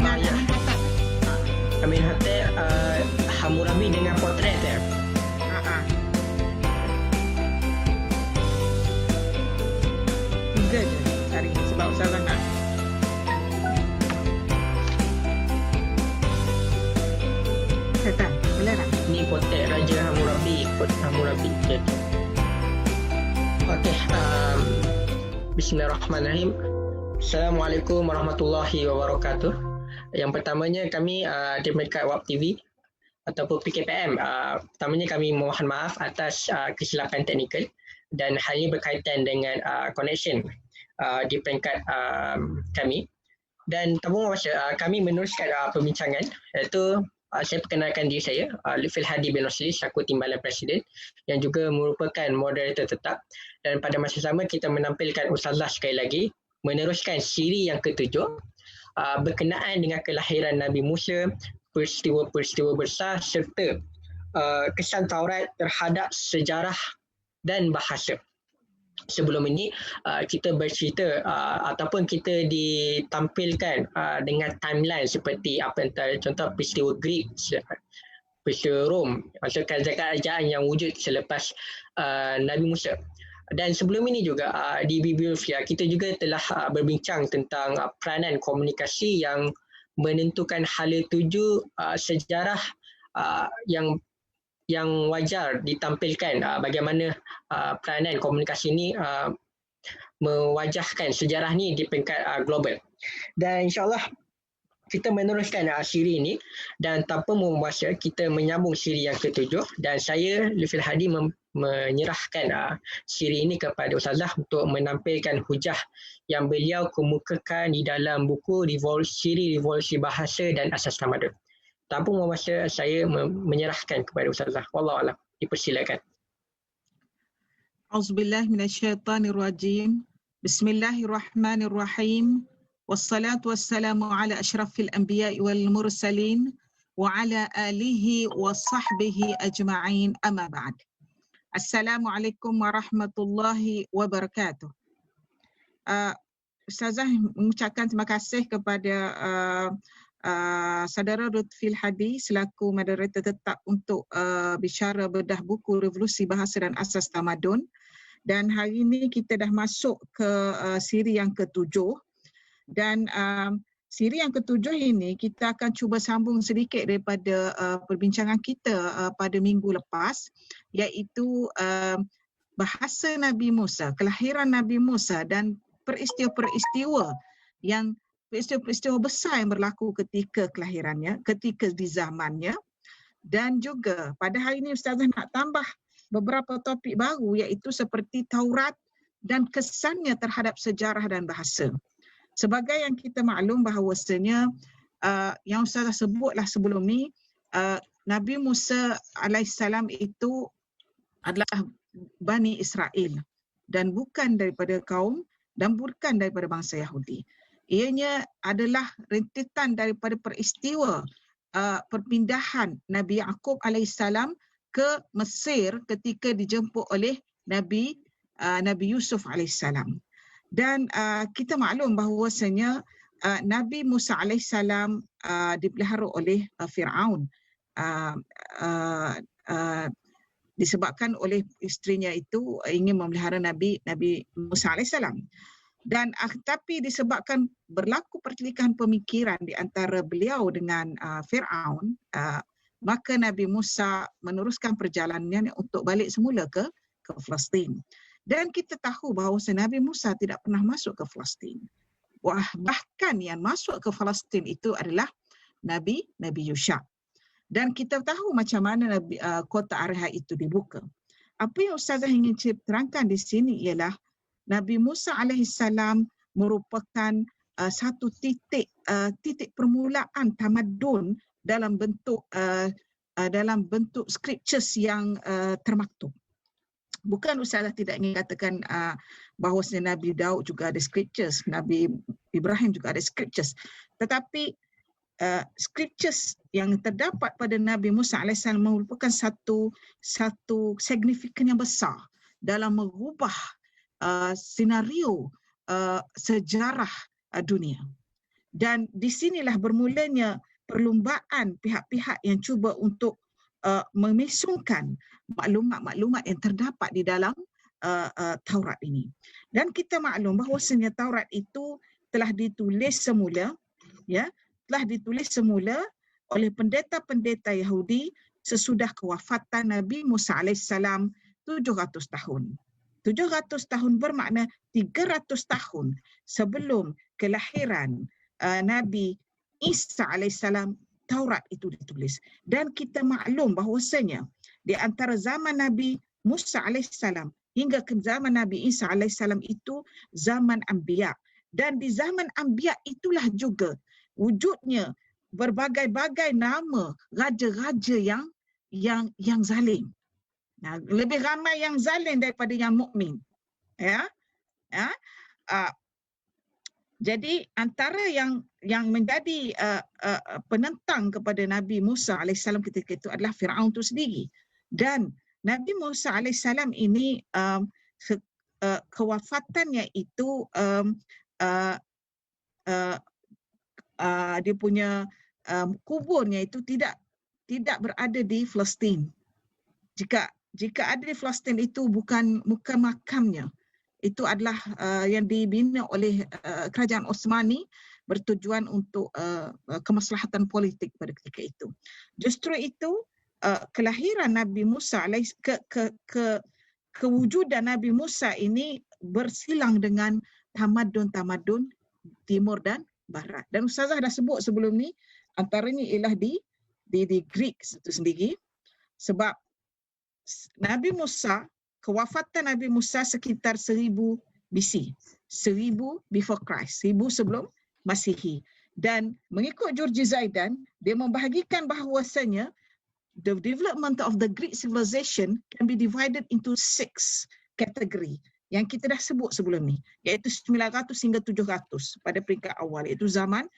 Ya. Amenhotep Hammurabi dengan potret ya. Tiga je cari sebab Ustazah nak. Kata, boleh tak? Ni potret Raja Hammurabi, Hammurabi. Okey. Bismillahirrahmanirrahim. Assalamualaikum warahmatullahi wabarakatuh. Yang pertamanya kami di Dekat WAP TV ataupun PKPM, pertamanya kami mohon maaf atas kesilapan teknikal dan hal ini berkaitan dengan connection di peringkat kami. Dan tabung masa kami meneruskan perbincangan, iaitu saya perkenalkan diri saya, Lutfi Hadi bin Rosli, selaku Timbalan Presiden yang juga merupakan moderator tetap, dan pada masa sama kita menampilkan Ustazah sekali lagi meneruskan siri yang ketujuh berkenaan dengan kelahiran Nabi Musa, peristiwa-peristiwa besar serta kesan Taurat terhadap sejarah dan bahasa. Sebelum ini kita bercerita ataupun kita ditampilkan dengan timeline seperti apa antara contoh peristiwa Greek, peristiwa Rom, maksudkan kerajaan yang wujud selepas Nabi Musa. Dan sebelum ini juga di Bibliografia kita juga telah berbincang tentang peranan komunikasi yang menentukan hala tuju sejarah yang wajar ditampilkan, bagaimana peranan komunikasi ini mewajahkan sejarah ni di peringkat global. Dan insyaAllah kita meneruskan siri ini, dan tanpa membuang masa kita menyambung siri yang ketujuh, dan saya Lutfi Hadi menyerahkan siri ini kepada Ustazah untuk menampilkan hujah yang beliau kemukakan di dalam buku Siri Revolusi Bahasa dan Asas Tamadun. Tanpa membuang masa saya menyerahkan kepada Ustazah. Wallahualam. Dipersilakan. Auzubillahi minasyaitanirrajim. Bismillahirrahmanirrahim. Wassalatu wassalamu ala asyrafil anbiya'i wal mursalin wa ala alihi wa sahbihi ajma'in, amma ba'd. Assalamualaikum warahmatullahi wabarakatuh. Ustazah mengucapkan terima kasih kepada Saudara Lutfi Hadi selaku moderator tetap untuk bicara bedah buku Revolusi Bahasa dan Asas Tamadun. Dan hari ini kita dah masuk ke siri yang ketujuh. Dan siri yang ketujuh ini kita akan cuba sambung sedikit daripada perbincangan kita pada minggu lepas, iaitu bahasa Nabi Musa, kelahiran Nabi Musa dan peristiwa-peristiwa besar yang berlaku ketika kelahirannya, ketika di zamannya. Dan juga pada hari ini Ustazah nak tambah beberapa topik baru, iaitu seperti Taurat dan kesannya terhadap sejarah dan bahasa. Sebagai yang kita maklum bahawasanya yang Ustazah sebutlah sebelum ni, Nabi Musa alaihissalam itu adalah Bani Israel dan bukan daripada kaum dan bukan daripada bangsa Yahudi. Ianya adalah rentetan daripada peristiwa perpindahan Nabi Yaqub alaihissalam ke Mesir ketika dijemput oleh Nabi Yusuf alaihissalam. Dan kita maklum bahawasanya Nabi Musa alaihissalam dipelihara oleh Fir'aun disebabkan oleh isterinya itu ingin memelihara Nabi Musa alaihissalam. Dan tapi disebabkan berlaku pertelikahan pemikiran di antara beliau dengan Fir'aun, maka Nabi Musa meneruskan perjalanannya untuk balik semula ke Palestin. Dan kita tahu bahawa Nabi Musa tidak pernah masuk ke Palestin. Bahkan yang masuk ke Palestin itu adalah Nabi Yusha. Dan kita tahu macam mana kota Ariha itu dibuka. Apa yang Ustazah ingin terangkan di sini ialah Nabi Musa alaihissalam merupakan satu titik permulaan tamadun dalam bentuk scriptures yang termaktub. Bukan Ustazah tidak ingin katakan bahawa Nabi Daud juga ada scriptures, Nabi Ibrahim juga ada scriptures. Tetapi scriptures yang terdapat pada Nabi Musa AS merupakan satu signifikan yang besar dalam mengubah senario sejarah dunia. Dan di sinilah bermulanya perlumbaan pihak-pihak yang cuba untuk memesongkan maklumat-maklumat yang terdapat di dalam Taurat ini. Dan kita maklum bahawasanya Taurat itu telah ditulis semula, ya, telah ditulis semula oleh pendeta-pendeta Yahudi sesudah kewafatan Nabi Musa alaihissalam 700 tahun. 700 tahun bermakna 300 tahun sebelum kelahiran Nabi Isa alaihissalam Taurat itu ditulis. Dan kita maklum bahawasanya di antara zaman Nabi Musa alaihissalam hingga ke zaman Nabi Isa alaihissalam itu zaman Anbiya. Dan di zaman Anbiya itulah juga wujudnya berbagai-bagai nama raja-raja yang zalim. Nah, lebih ramai yang zalim daripada yang mukmin. Ya. Ya. Jadi antara yang menjadi penentang kepada Nabi Musa alaihissalam ketika itu adalah Firaun itu sendiri. Dan Nabi Musa alaihissalam ini kewafatannya itu dia punya kuburnya itu tidak berada di Palestin. Jika ada di Palestin itu bukan makamnya. Itu adalah yang dibina oleh kerajaan Osmani bertujuan untuk kemaslahatan politik pada ketika itu. Justru itu kelahiran Nabi Musa kewujudan Nabi Musa ini bersilang dengan tamadun-tamadun timur dan barat. Dan Ustazah dah sebut sebelum ni antaranya ialah di Greek itu sendiri, sebab Nabi Musa, kewafatan Nabi Musa sekitar 1000 BC, 1000 before Christ, 1000 sebelum Masihi. Dan mengikut George Zaidan, dia membahagikan bahawasanya the development of the Greek civilization can be divided into 6 category yang kita dah sebut sebelum ni, iaitu 900 hingga 700 pada peringkat awal, iaitu zaman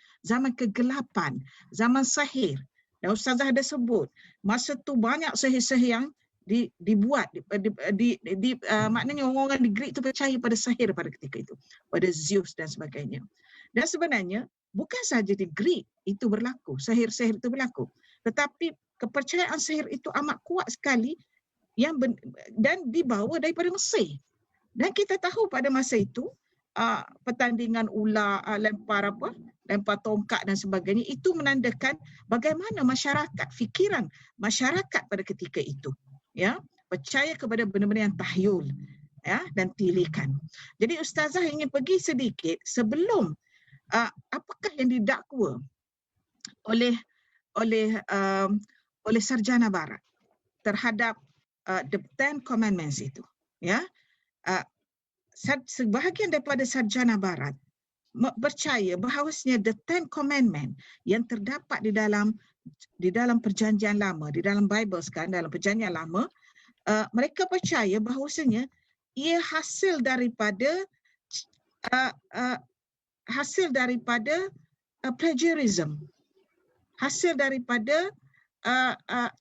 kegelapan, zaman sihir. Dan Ustazah ada sebut, masa tu banyak sihir-sihir yang dibuat, maknanya orang-orang di Greek tu percaya pada sihir pada ketika itu, pada Zeus dan sebagainya. Dan sebenarnya bukan saja di Greek itu berlaku, sihir-sihir itu berlaku, tetapi kepercayaan sihir itu amat kuat sekali dan dibawa daripada Mesir. Dan kita tahu pada masa itu pertandingan ular, lempar tongkat dan sebagainya, itu menandakan bagaimana masyarakat, fikiran masyarakat pada ketika itu, ya, percaya kepada benda-benda yang tahyul, ya, dan tilikan. Jadi Ustazah ingin pergi sedikit sebelum apakah yang didakwa oleh sarjana barat terhadap the Ten Commandments itu, ya. Sebahagian daripada sarjana barat percaya bahawasanya the Ten Commandments yang terdapat di dalam perjanjian lama, di dalam Bible sekarang, dalam perjanjian lama, mereka percaya bahawasanya ia hasil daripada plagiarism, hasil daripada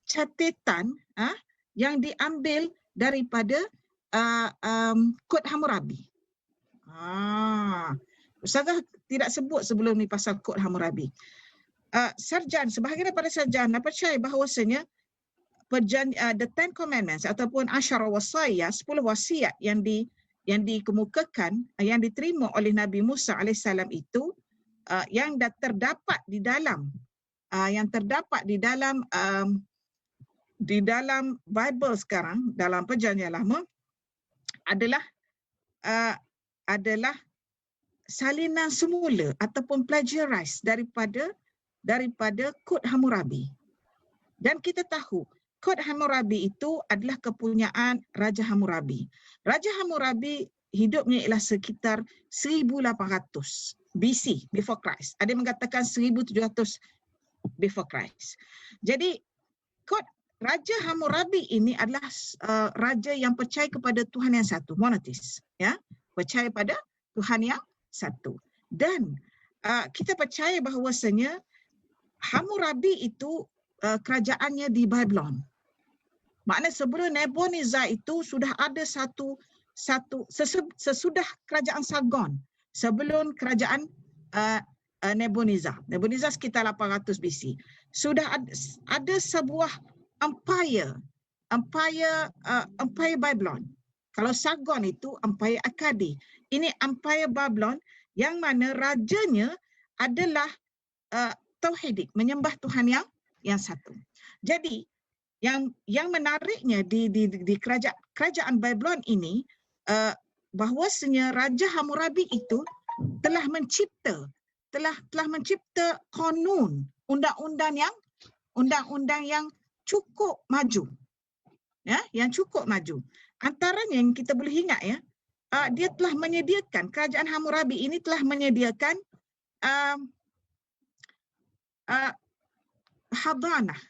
catatan yang diambil daripada Kod Hammurabi. Ustazah tidak sebut sebelum ni pasal Kod Hammurabi. Sebahagian daripada sarjana percaya bahawasanya the Ten Commandments ataupun Asyara Wasaya, 10 wasiat yang dikemukakan, yang diterima oleh Nabi Musa alaihissalam itu, yang terdapat di dalam Bible sekarang, dalam perjanjian lama, adalah salinan semula ataupun plagiarize daripada Kod Hammurabi. Dan kita tahu Kod Hammurabi itu adalah kepunyaan Raja Hammurabi. Raja Hammurabi hidupnya ialah sekitar 1800 BC, before Christ. Ada yang mengatakan 1700 before Christ. Jadi Raja Hammurabi ini adalah raja yang percaya kepada Tuhan yang satu, monotheist, ya, percaya pada Tuhan yang satu. Dan kita percaya bahawasanya Hammurabi itu kerajaannya di Babylon. Maknanya sebelum Nabonidus itu sudah ada sesudah kerajaan Sargon, sebelum kerajaan Nebuniza. Nebuniza sekitar 800 BC. Sudah ada sebuah empire Babylon. Kalau Sargon itu empire Akkadi. Ini empire Babylon yang mana rajanya adalah tauhidik, menyembah Tuhan yang satu. Jadi yang menariknya di kerajaan Babylon ini, bahawasanya Raja Hammurabi itu telah mencipta konun, undang-undang yang cukup maju, ya, yang cukup maju. Antaranya yang kita boleh ingat, ya, dia telah menyediakan, kerajaan Hammurabi ini telah menyediakan hadanah.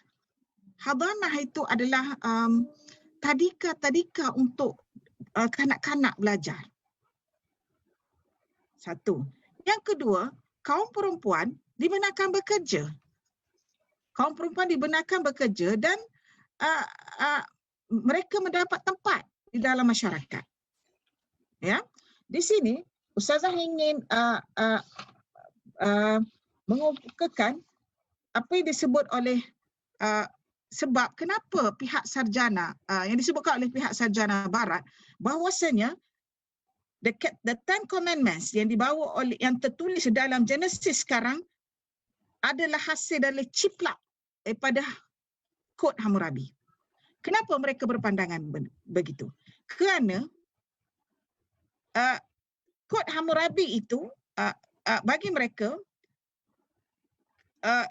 Hadanah itu adalah tadika untuk kanak-kanak belajar. Satu. Yang kedua, kaum perempuan dibenarkan bekerja. Kaum perempuan dibenarkan bekerja dan mereka mendapat tempat di dalam masyarakat. Ya, di sini Ustazah ingin mengukakan apa yang disebut oleh sebab kenapa pihak sarjana yang disebutkan oleh pihak sarjana Barat, bahawasanya the Ten Commandments yang dibawa oleh, yang tertulis dalam Genesis sekarang adalah hasil dari ciplak daripada Kod Hammurabi. Kenapa mereka berpandangan begitu? Kerana Kod Hammurabi itu bagi mereka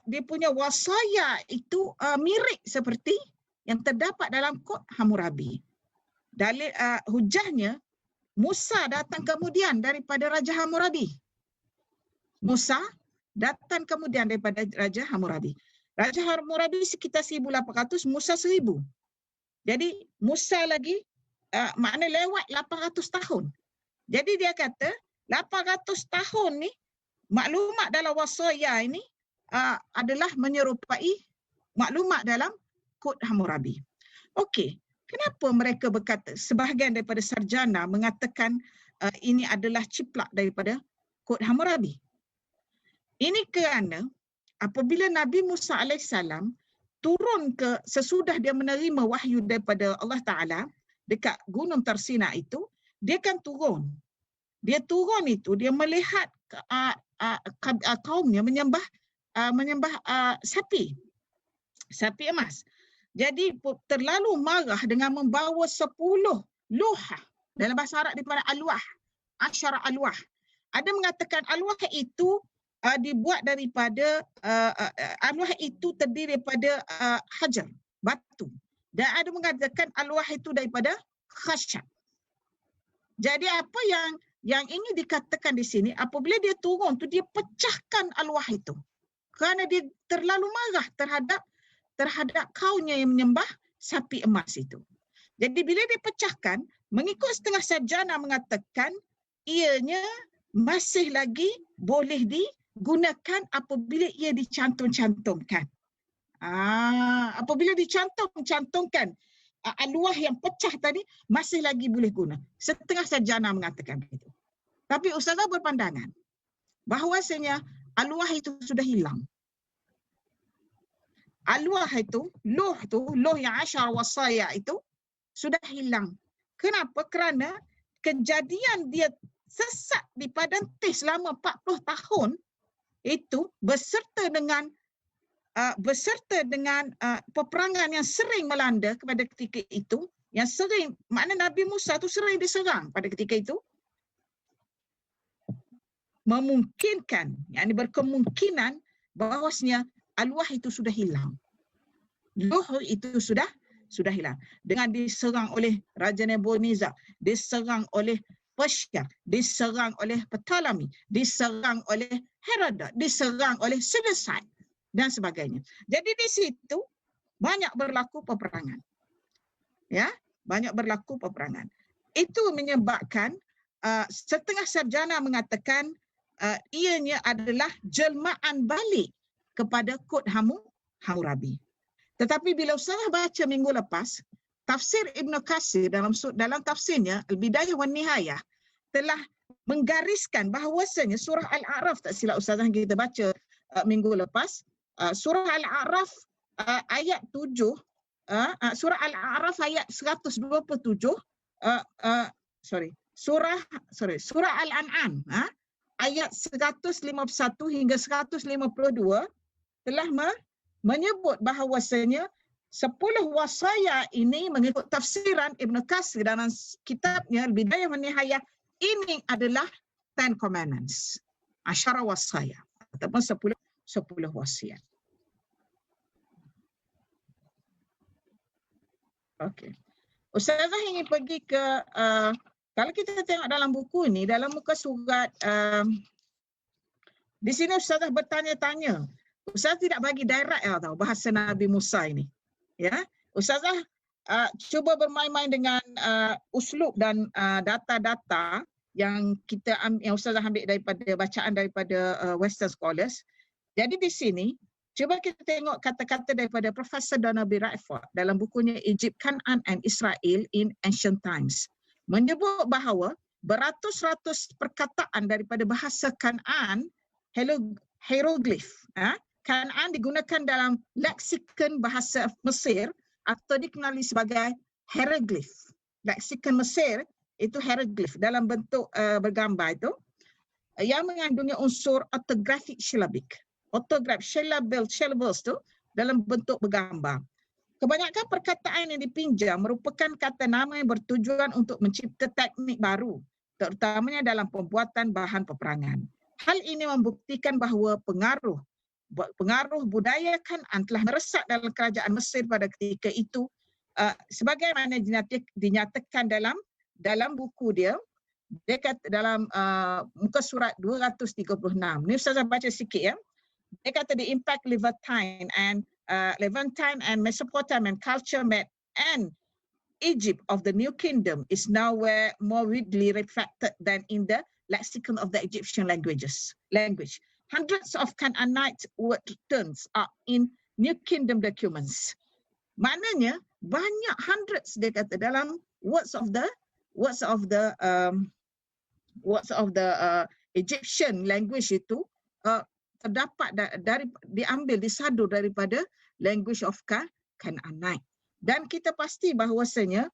dia punya wasaya itu mirip seperti yang terdapat dalam Kod Hammurabi. Dalil hujahnya, Musa datang kemudian daripada Raja Hammurabi. Musa datang kemudian daripada Raja Hammurabi. Raja Hammurabi sekitar 1800, Musa 1000. Jadi Musa lagi makna lewat 800 tahun. Jadi dia kata 800 tahun ni maklumat dalam wasaya ini adalah menyerupai maklumat dalam Kod Hammurabi. Okey, kenapa mereka berkata, sebahagian daripada sarjana mengatakan ini adalah ciplak daripada Kod Hammurabi? Ini kerana apabila Nabi Musa AS turun ke sesudah dia menerima wahyu daripada Allah Ta'ala dekat Gunung Tarsina itu, dia kan turun. Dia turun itu, dia melihat kaumnya menyembah sapi emas. Jadi terlalu marah dengan membawa 10 luhah. Dalam bahasa Arab dipanggil alwah, asyara alwah. Ada mengatakan alwah itu dibuat daripada alwah itu terdiri daripada hajar, batu. Dan ada mengatakan alwah itu daripada khasyab. Jadi apa yang ingin dikatakan di sini, apabila dia turun tu dia pecahkan alwah itu. Kerana dia terlalu marah terhadap kaumnya yang menyembah sapi emas itu. Jadi bila dia pecahkan, mengikut setengah sarjana mengatakan ianya masih lagi boleh digunakan apabila ia dicantum-cantumkan. Apabila dicantum-cantumkan alwah yang pecah tadi, masih lagi boleh guna. Setengah sarjana mengatakan begitu. Tapi Ustazah berpandangan bahawasanya alwah itu sudah hilang. Alwah itu, luh yang asyar wasaya itu sudah hilang. Kenapa? Kerana kejadian dia sesat di Padang Teh selama 40 tahun itu beserta dengan peperangan yang sering melanda kepada ketika itu, yang sering, makna Nabi Musa itu sering diserang pada ketika itu, memungkinkan, yakni berkemungkinan bahawasanya alwah itu sudah hilang. Luh itu sudah hilang. Dengan diserang oleh Raja Nebuniza, diserang oleh Persia, diserang oleh Ptolemy, diserang oleh Herodot, diserang oleh Seleucid dan sebagainya. Jadi di situ banyak berlaku peperangan. Ya, banyak berlaku peperangan. Itu menyebabkan setengah sarjana mengatakan ianya adalah jelmaan balik kepada Kod Hammurabi. Tetapi bila Ustazah baca minggu lepas, tafsir Ibn Katsir dalam tafsirnya Al-Bidayah wan Nihayah telah menggariskan bahawasanya surah Al-A'raf, tak silap Ustazah kita baca minggu lepas, surah Al-A'raf ayat 7, surah Al-A'raf ayat 127, surah Al-An'am ayat 151 hingga 152 telah menyebut bahawasanya 10 wasaya ini mengikut tafsiran Ibn Katsir dalam kitabnya Al-Bidayah wa Nihayah, ini adalah 10 commandments, asyara wasaya ataupun 10 wasiat. Okey. Ustazah ingin pergi ke kalau kita tengok dalam buku ni, dalam muka surat di sini Ustazah bertanya-tanya. Ustazah tidak bagi direct tahu bahasa Nabi Musa ini. Ya, Ustazah cuba bermain-main dengan uslub dan data-data yang yang Ustazah ambil daripada bacaan daripada Western scholars. Jadi di sini cuba kita tengok kata-kata daripada Profesor Donald B. Radford dalam bukunya Egypt, Canaan and Israel in Ancient Times, menyebut bahawa beratus-ratus perkataan daripada bahasa Kanaan, hieroglif. Kanaan digunakan dalam leksikon bahasa Mesir atau dikenali sebagai hieroglif. Leksikon Mesir itu hieroglif dalam bentuk bergambar itu yang mengandungi unsur ortografik syllabik. Ortograf syllables tu dalam bentuk bergambar. Kebanyakan perkataan yang dipinjam merupakan kata nama yang bertujuan untuk mencipta teknik baru, terutamanya dalam pembuatan bahan peperangan. Hal ini membuktikan bahawa pengaruh budaya Kanaan telah meresap dalam kerajaan Mesir pada ketika itu, sebagaimana dinyatakan dalam buku dia kata dalam muka surat 236. Ni Ustazah baca sikit ya. Dia kata the impact Levantine and Mesopotamian culture met and Egypt of the New Kingdom is nowhere more widely reflected than in the lexicon of the Egyptian language. Hundreds of Canaanite word terms are in New Kingdom documents. Maknanya banyak hundreds dia kata dalam words of the Egyptian language itu terdapat diambil disadur daripada language of Canaanite. Dan kita pasti bahawasanya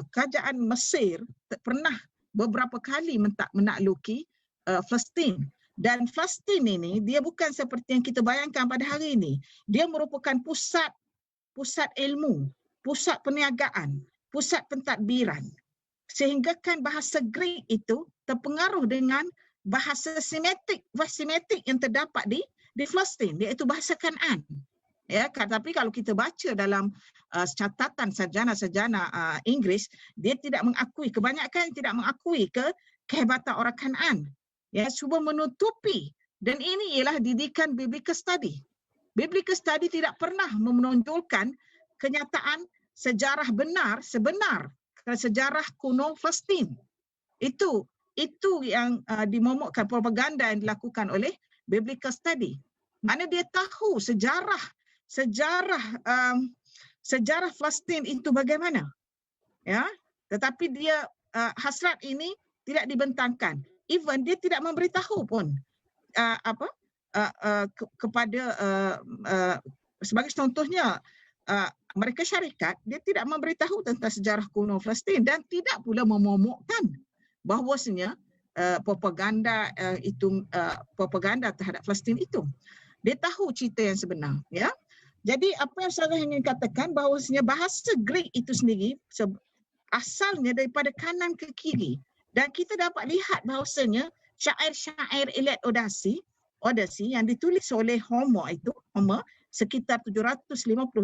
kerajaan Mesir pernah beberapa kali menakluki Palestin. Dan Palestin ini dia bukan seperti yang kita bayangkan pada hari ini. Dia merupakan pusat ilmu, pusat perniagaan, pusat pentadbiran. Sehinggakan bahasa Greek itu terpengaruh dengan bahasa Semitik yang terdapat di Palestin, iaitu bahasa Kanaan. Ya, tapi kalau kita baca dalam catatan sarjana-sarjana Inggeris, dia tidak mengakui, kebanyakan tidak mengakui kehebatan orang Kanaan. Ya, cuba menutupi, dan ini ialah didikan biblical study. Biblical study tidak pernah menonjolkan kenyataan sejarah sebenar sejarah kuno Palestin. Itu yang dimomokkan, propaganda yang dilakukan oleh biblical study. Mana dia tahu sejarah Palestin itu bagaimana. Ya, tetapi dia hasrat ini tidak dibentangkan. Even dia tidak memberitahu pun kepada sebagai contohnya mereka syarikat, dia tidak memberitahu tentang sejarah kuno Palestin dan tidak pula memomokkan bahawasanya propaganda terhadap Palestin itu. Dia tahu cerita yang sebenar, ya. Jadi apa yang saya ingin katakan bahawasanya bahasa Greek itu sendiri asalnya daripada kanan ke kiri, dan kita dapat lihat bahawasanya syair-syair Iliad Odyssey yang ditulis oleh Homer sekitar 750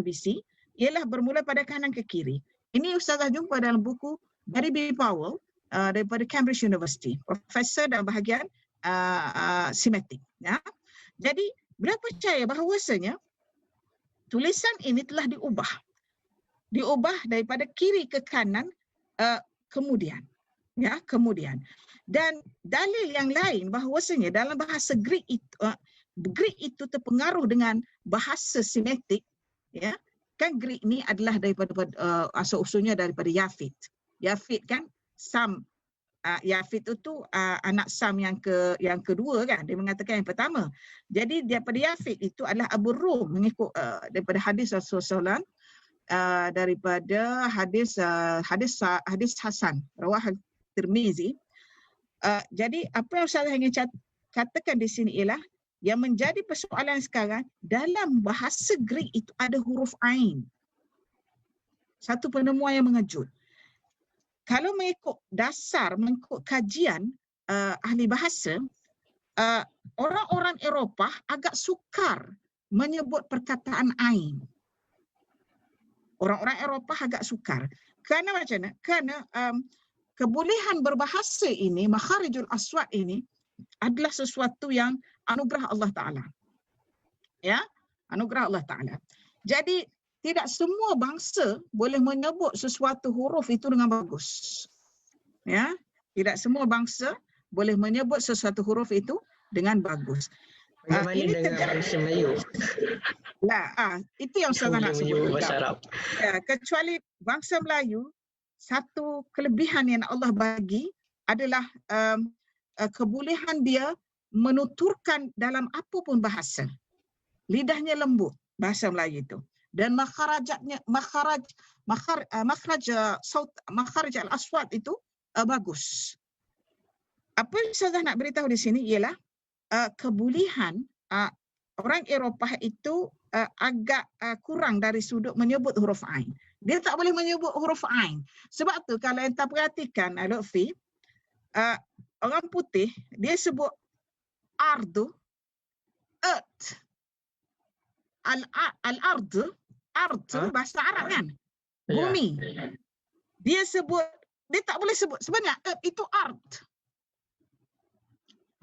BC ialah bermula pada kanan ke kiri. Ini Ustazah jumpa dalam buku Barry B. Powell daripada Cambridge University, profesor dalam bahagian Semitic. Ya. Jadi beliau percaya bahawasanya tulisan ini telah diubah daripada kiri ke kanan kemudian. Ya, kemudian. Dan dalil yang lain bahawasanya dalam bahasa Greek itu terpengaruh dengan bahasa Semitic, ya. Kan Greek ni adalah daripada asal usulnya daripada Yafit. Yafit kan Sam Yafid itu anak Sam yang kedua kan, dia mengatakan yang pertama. Jadi daripada Yafid itu adalah Abu Rum mengikut daripada hadis Rasulullah daripada hadis Hasan rawah Tirmizi. Jadi apa yang saya ingin katakan di sini ialah yang menjadi persoalan sekarang dalam bahasa Greek itu ada huruf ain. Satu penemuan yang mengejut. Kalau mengikut kajian ahli bahasa, orang-orang Eropah agak sukar menyebut perkataan ain. Orang-orang Eropah agak sukar. Kerana macam mana? Kerana kebolehan berbahasa ini, makharijul aswat ini adalah sesuatu yang anugerah Allah Ta'ala. Ya, anugerah Allah Ta'ala. Jadi tidak semua bangsa boleh menyebut sesuatu huruf itu dengan bagus. Ya, tidak semua bangsa boleh menyebut sesuatu huruf itu dengan bagus. Bagaimana ini dengan bangsa Melayu? Itu yang saya nak sebut bahasa juga. Arab. Kecuali bangsa Melayu, satu kelebihan yang Allah bagi adalah kebolehan dia menuturkan dalam apapun bahasa. Lidahnya lembut bahasa Melayu itu. Dan makharaj al-aswat itu bagus. Apa yang saya nak beritahu di sini ialah kebolehan orang Eropah itu agak kurang dari sudut menyebut huruf ain. Dia tak boleh menyebut huruf ain. Sebab tu kalau anda perhatikan Lutfi, orang putih dia sebut ardu, earth. Al-ardu, bahasa Arab kan? Bumi. Dia tak boleh sebut. Sebenarnya earth itu art.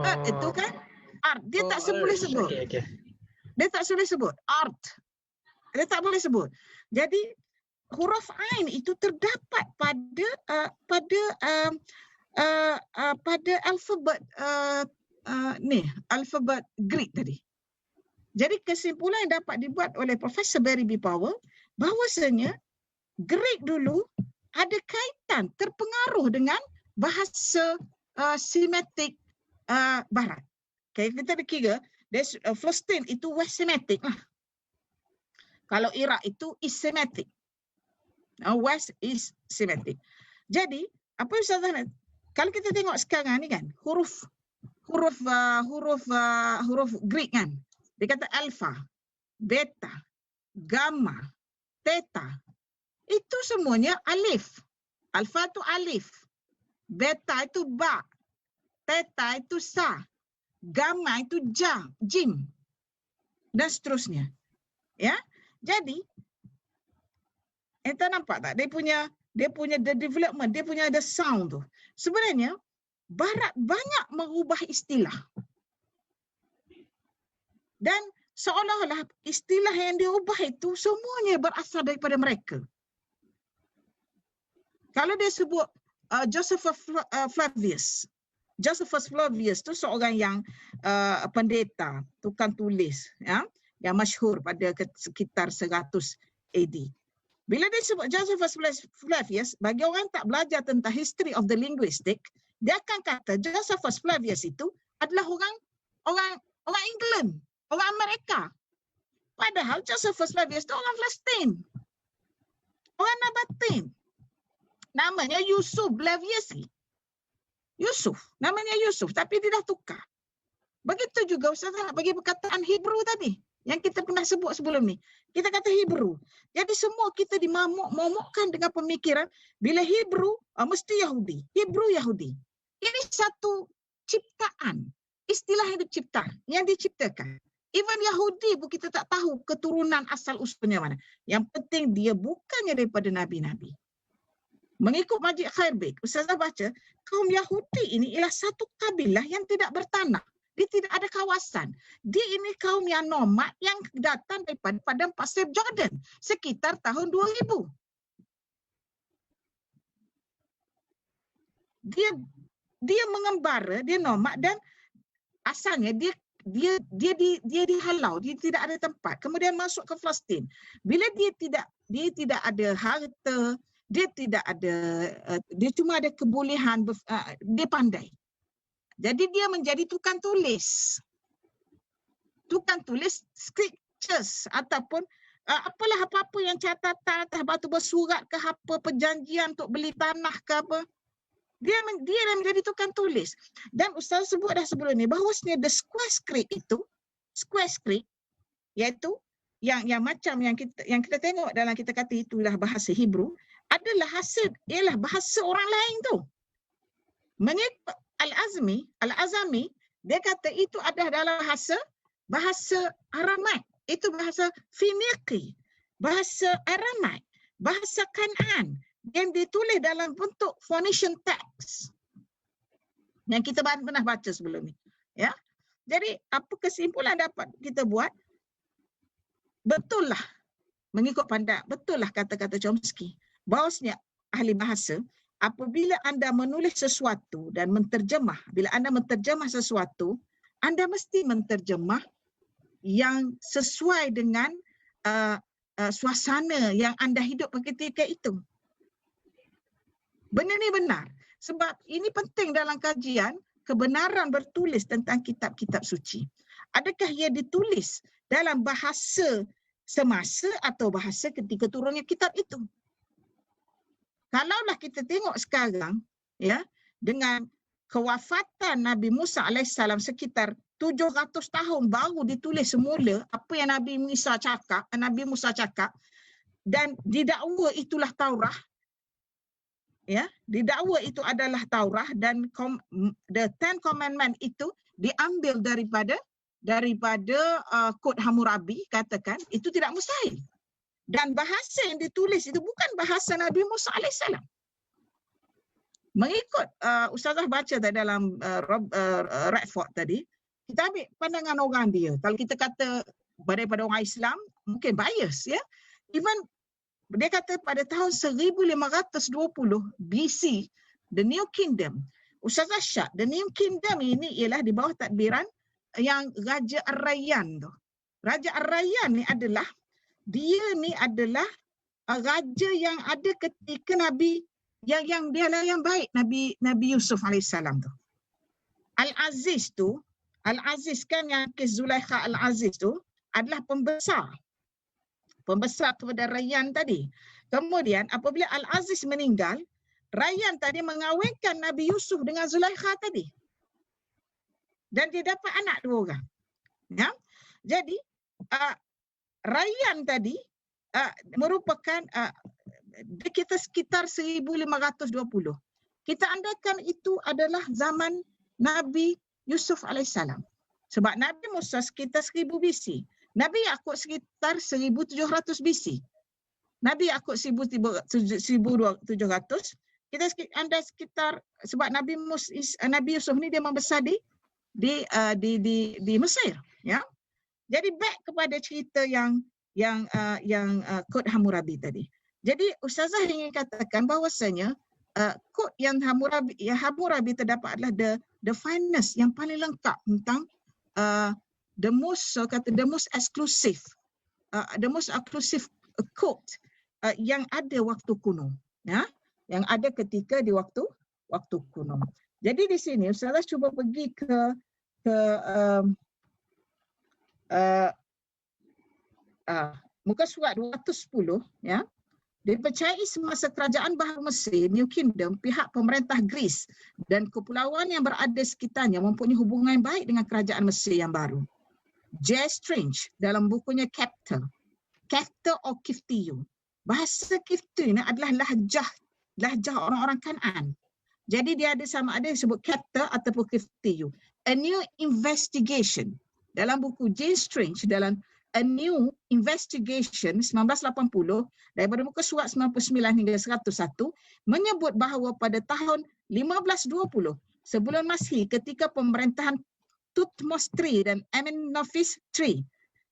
Earth itu kan art. Dia tak boleh sebut. Dia tak boleh sebut art. Dia tak boleh sebut. Jadi huruf ain itu terdapat pada alfabet alfabet Greek tadi. Jadi kesimpulan yang dapat dibuat oleh Profesor Barry B. Powell bahawasanya Greek dulu ada kaitan terpengaruh dengan bahasa Semitic Barat. Okay, kita ada kira Palestine itu West Semitic lah. Kalau Iraq itu East Semitic. West is Semitic. Jadi apa yang saya nak? Kalau kita tengok sekarang ni kan huruf Greek kan. Dia kata alpha, beta, gamma, theta. Itu semuanya alif. Alpha itu alif. Beta itu ba. Theta itu sa. Gamma itu jim. Dan seterusnya. Ya. Jadi enta nampak tak dia punya the development, dia punya the sound tu. Sebenarnya Barat banyak mengubah istilah. Dan seolah-olah istilah yang diubah itu semuanya berasal daripada mereka. Kalau dia sebut Josephus Flavius. Josephus Flavius tu seorang yang pendeta, tukang tulis, ya, yang masyhur pada sekitar 100 AD. Bila dia sebut Josephus Flavius, bagi orang tak belajar tentang history of the linguistic, dia akan kata Josephus Flavius itu adalah orang England, orang Amerika. Padahal Josephus Flavius itu orang Palestin. Orang Nabatin. Namanya Yusuf Flavius. Namanya Yusuf, tapi dia dah tukar. Begitu juga Ustaz nak bagi perkataan Hebrew tadi yang kita pernah sebut sebelum ni. Kita kata Hebrew. Jadi semua kita dimomokkan dengan pemikiran bila Hebrew mesti Yahudi. Hebrew Yahudi. Ini satu ciptaan. Istilah yang diciptakan. Even Yahudi pun kita tak tahu keturunan asal usulnya mana. Yang penting dia bukannya daripada nabi-nabi. Mengikut Majid Khairbik, Ustazah baca, kaum Yahudi ini ialah satu kabilah yang tidak bertanah. Dia tidak ada kawasan. Dia ini kaum yang nomad yang datang daripada padang pasir Jordan sekitar tahun 2000. Dia mengembara, dia nomad dan asalnya dia dihalau, dia tidak ada tempat. Kemudian masuk ke Palestin. Bila dia tidak ada harta, Dia tidak ada, dia cuma ada kebolehan, dia pandai. Jadi dia menjadi tukang tulis. Tukang tulis scriptures ataupun apalah apa-apa yang catatan atas batu bersurat ke apa, perjanjian untuk beli tanah ke apa. Dia dah menjadi tukang tulis. Dan Ustaz sebut dah sebelum ni bahawasanya the square script itu, square script iaitu yang macam yang kita tengok dalam kita kata itulah bahasa Hebrew, adalah hasil ialah bahasa orang lain tu. Mengikut Al-Azami dia kata itu ada dalam bahasa Aramaik, itu bahasa Finiqi, bahasa Aramaik, bahasa Kanaan yang ditulis dalam bentuk Phoenician text yang kita pernah baca sebelum ni, ya. Jadi apa kesimpulan dapat kita buat? Betul lah, mengikut pandangan, betul lah kata-kata Chomsky, bahawasanya ahli bahasa, apabila anda menulis sesuatu dan menterjemah, bila anda menterjemah sesuatu, anda mesti menterjemah yang sesuai dengan suasana yang anda hidup ketika itu. Benda ni benar. Sebab ini penting dalam kajian kebenaran bertulis tentang kitab-kitab suci. Adakah ia ditulis dalam bahasa semasa atau bahasa ketika turunnya kitab itu? Kalaulah kita tengok sekarang, ya, dengan kewafatan Nabi Musa alaihissalam sekitar 700 tahun baru ditulis semula apa yang Nabi Musa cakap, dan didakwa itulah Taurah, ya, didakwa itu adalah Taurah, dan the Ten Commandment itu diambil daripada Kod Hammurabi, katakan itu tidak mustahil. Dan bahasa yang ditulis itu bukan bahasa Nabi Musa alaihissalam. Mengikut Ustazah baca tadi dalam Radford tadi, kita ambil pandangan orang dia. Kalau kita kata daripada orang Islam, mungkin bias, ya. Even dia kata pada tahun 1520 BC, the New Kingdom. Ustazah Syah, the New Kingdom ini ialah di bawah tadbiran yang Raja Ar-Rayyan tu. Raja Ar-Rayyan ni adalah raja yang ada ketika Nabi yang dia lah yang baik, Nabi Yusuf alaihissalam tu. Al-Aziz kan yang kes Zulaikha Al-Aziz tu adalah pembesar kepada Rayyan tadi. Kemudian apabila Al-Aziz meninggal, Rayyan tadi mengawinkan Nabi Yusuf dengan Zulaikha tadi. Dan dia dapat anak 2 orang. Ya. Jadi Rayyan tadi merupakan kita sekitar 1520. Kita andakan itu adalah zaman Nabi Yusuf alaihissalam. Sebab Nabi Musa sekitar 1000 BC. Nabi Yaqub sekitar 1700 BC. Nabi Yaqub 1700. Kita anda sekitar, sebab Nabi Yusuf ni dia membesar di Mesir, ya. Jadi back kepada cerita yang Kod Hammurabi tadi. Jadi Ustazah ingin katakan bahawasanya kod yang Hammurabi terdapat adalah the finest, yang paling lengkap tentang the most exclusive code yang ada waktu kuno, ya, yang ada ketika di waktu kuno. Jadi di sini Ustazah cuba pergi ke muka surat 210, ya. Dipercayai semasa kerajaan Bahar Mesir, New Kingdom, pihak pemerintah Greece dan kepulauan yang berada sekitarnya mempunyai hubungan yang baik dengan kerajaan Mesir yang baru. J. Strange dalam bukunya Capital or Kiftiyu. Bahasa Kiftiyu ini adalah lahjah orang-orang Kanaan. Jadi dia ada sama ada disebut Capital ataupun Kiftiyu. A New Investigation. Dalam buku J. Strange, dalam A New Investigation 1980, daripada muka surat 99 hingga 101, menyebut bahawa pada tahun 1520 sebelum Masihi, ketika pemerintahan Thutmose III dan Amenopis III,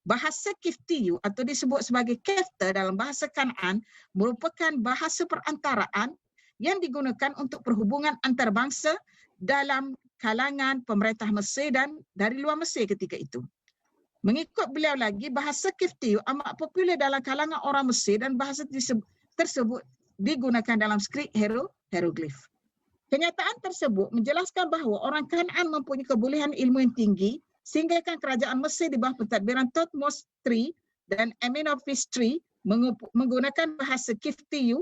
bahasa Kiftiyu atau disebut sebagai Kefta dalam bahasa Kanaan merupakan bahasa perantaraan yang digunakan untuk perhubungan antarabangsa dalam kalangan pemerintah Mesir dan dari luar Mesir ketika itu. Mengikut beliau lagi, bahasa Kiftiyu amat popular dalam kalangan orang Mesir dan bahasa tersebut digunakan dalam skrip hieroglif. Kenyataan tersebut menjelaskan bahawa orang Kan'an mempunyai kebolehan ilmu yang tinggi sehingga kerajaan Mesir di bawah pentadbiran Thutmose III dan Amenophis III menggunakan bahasa Kiftiyu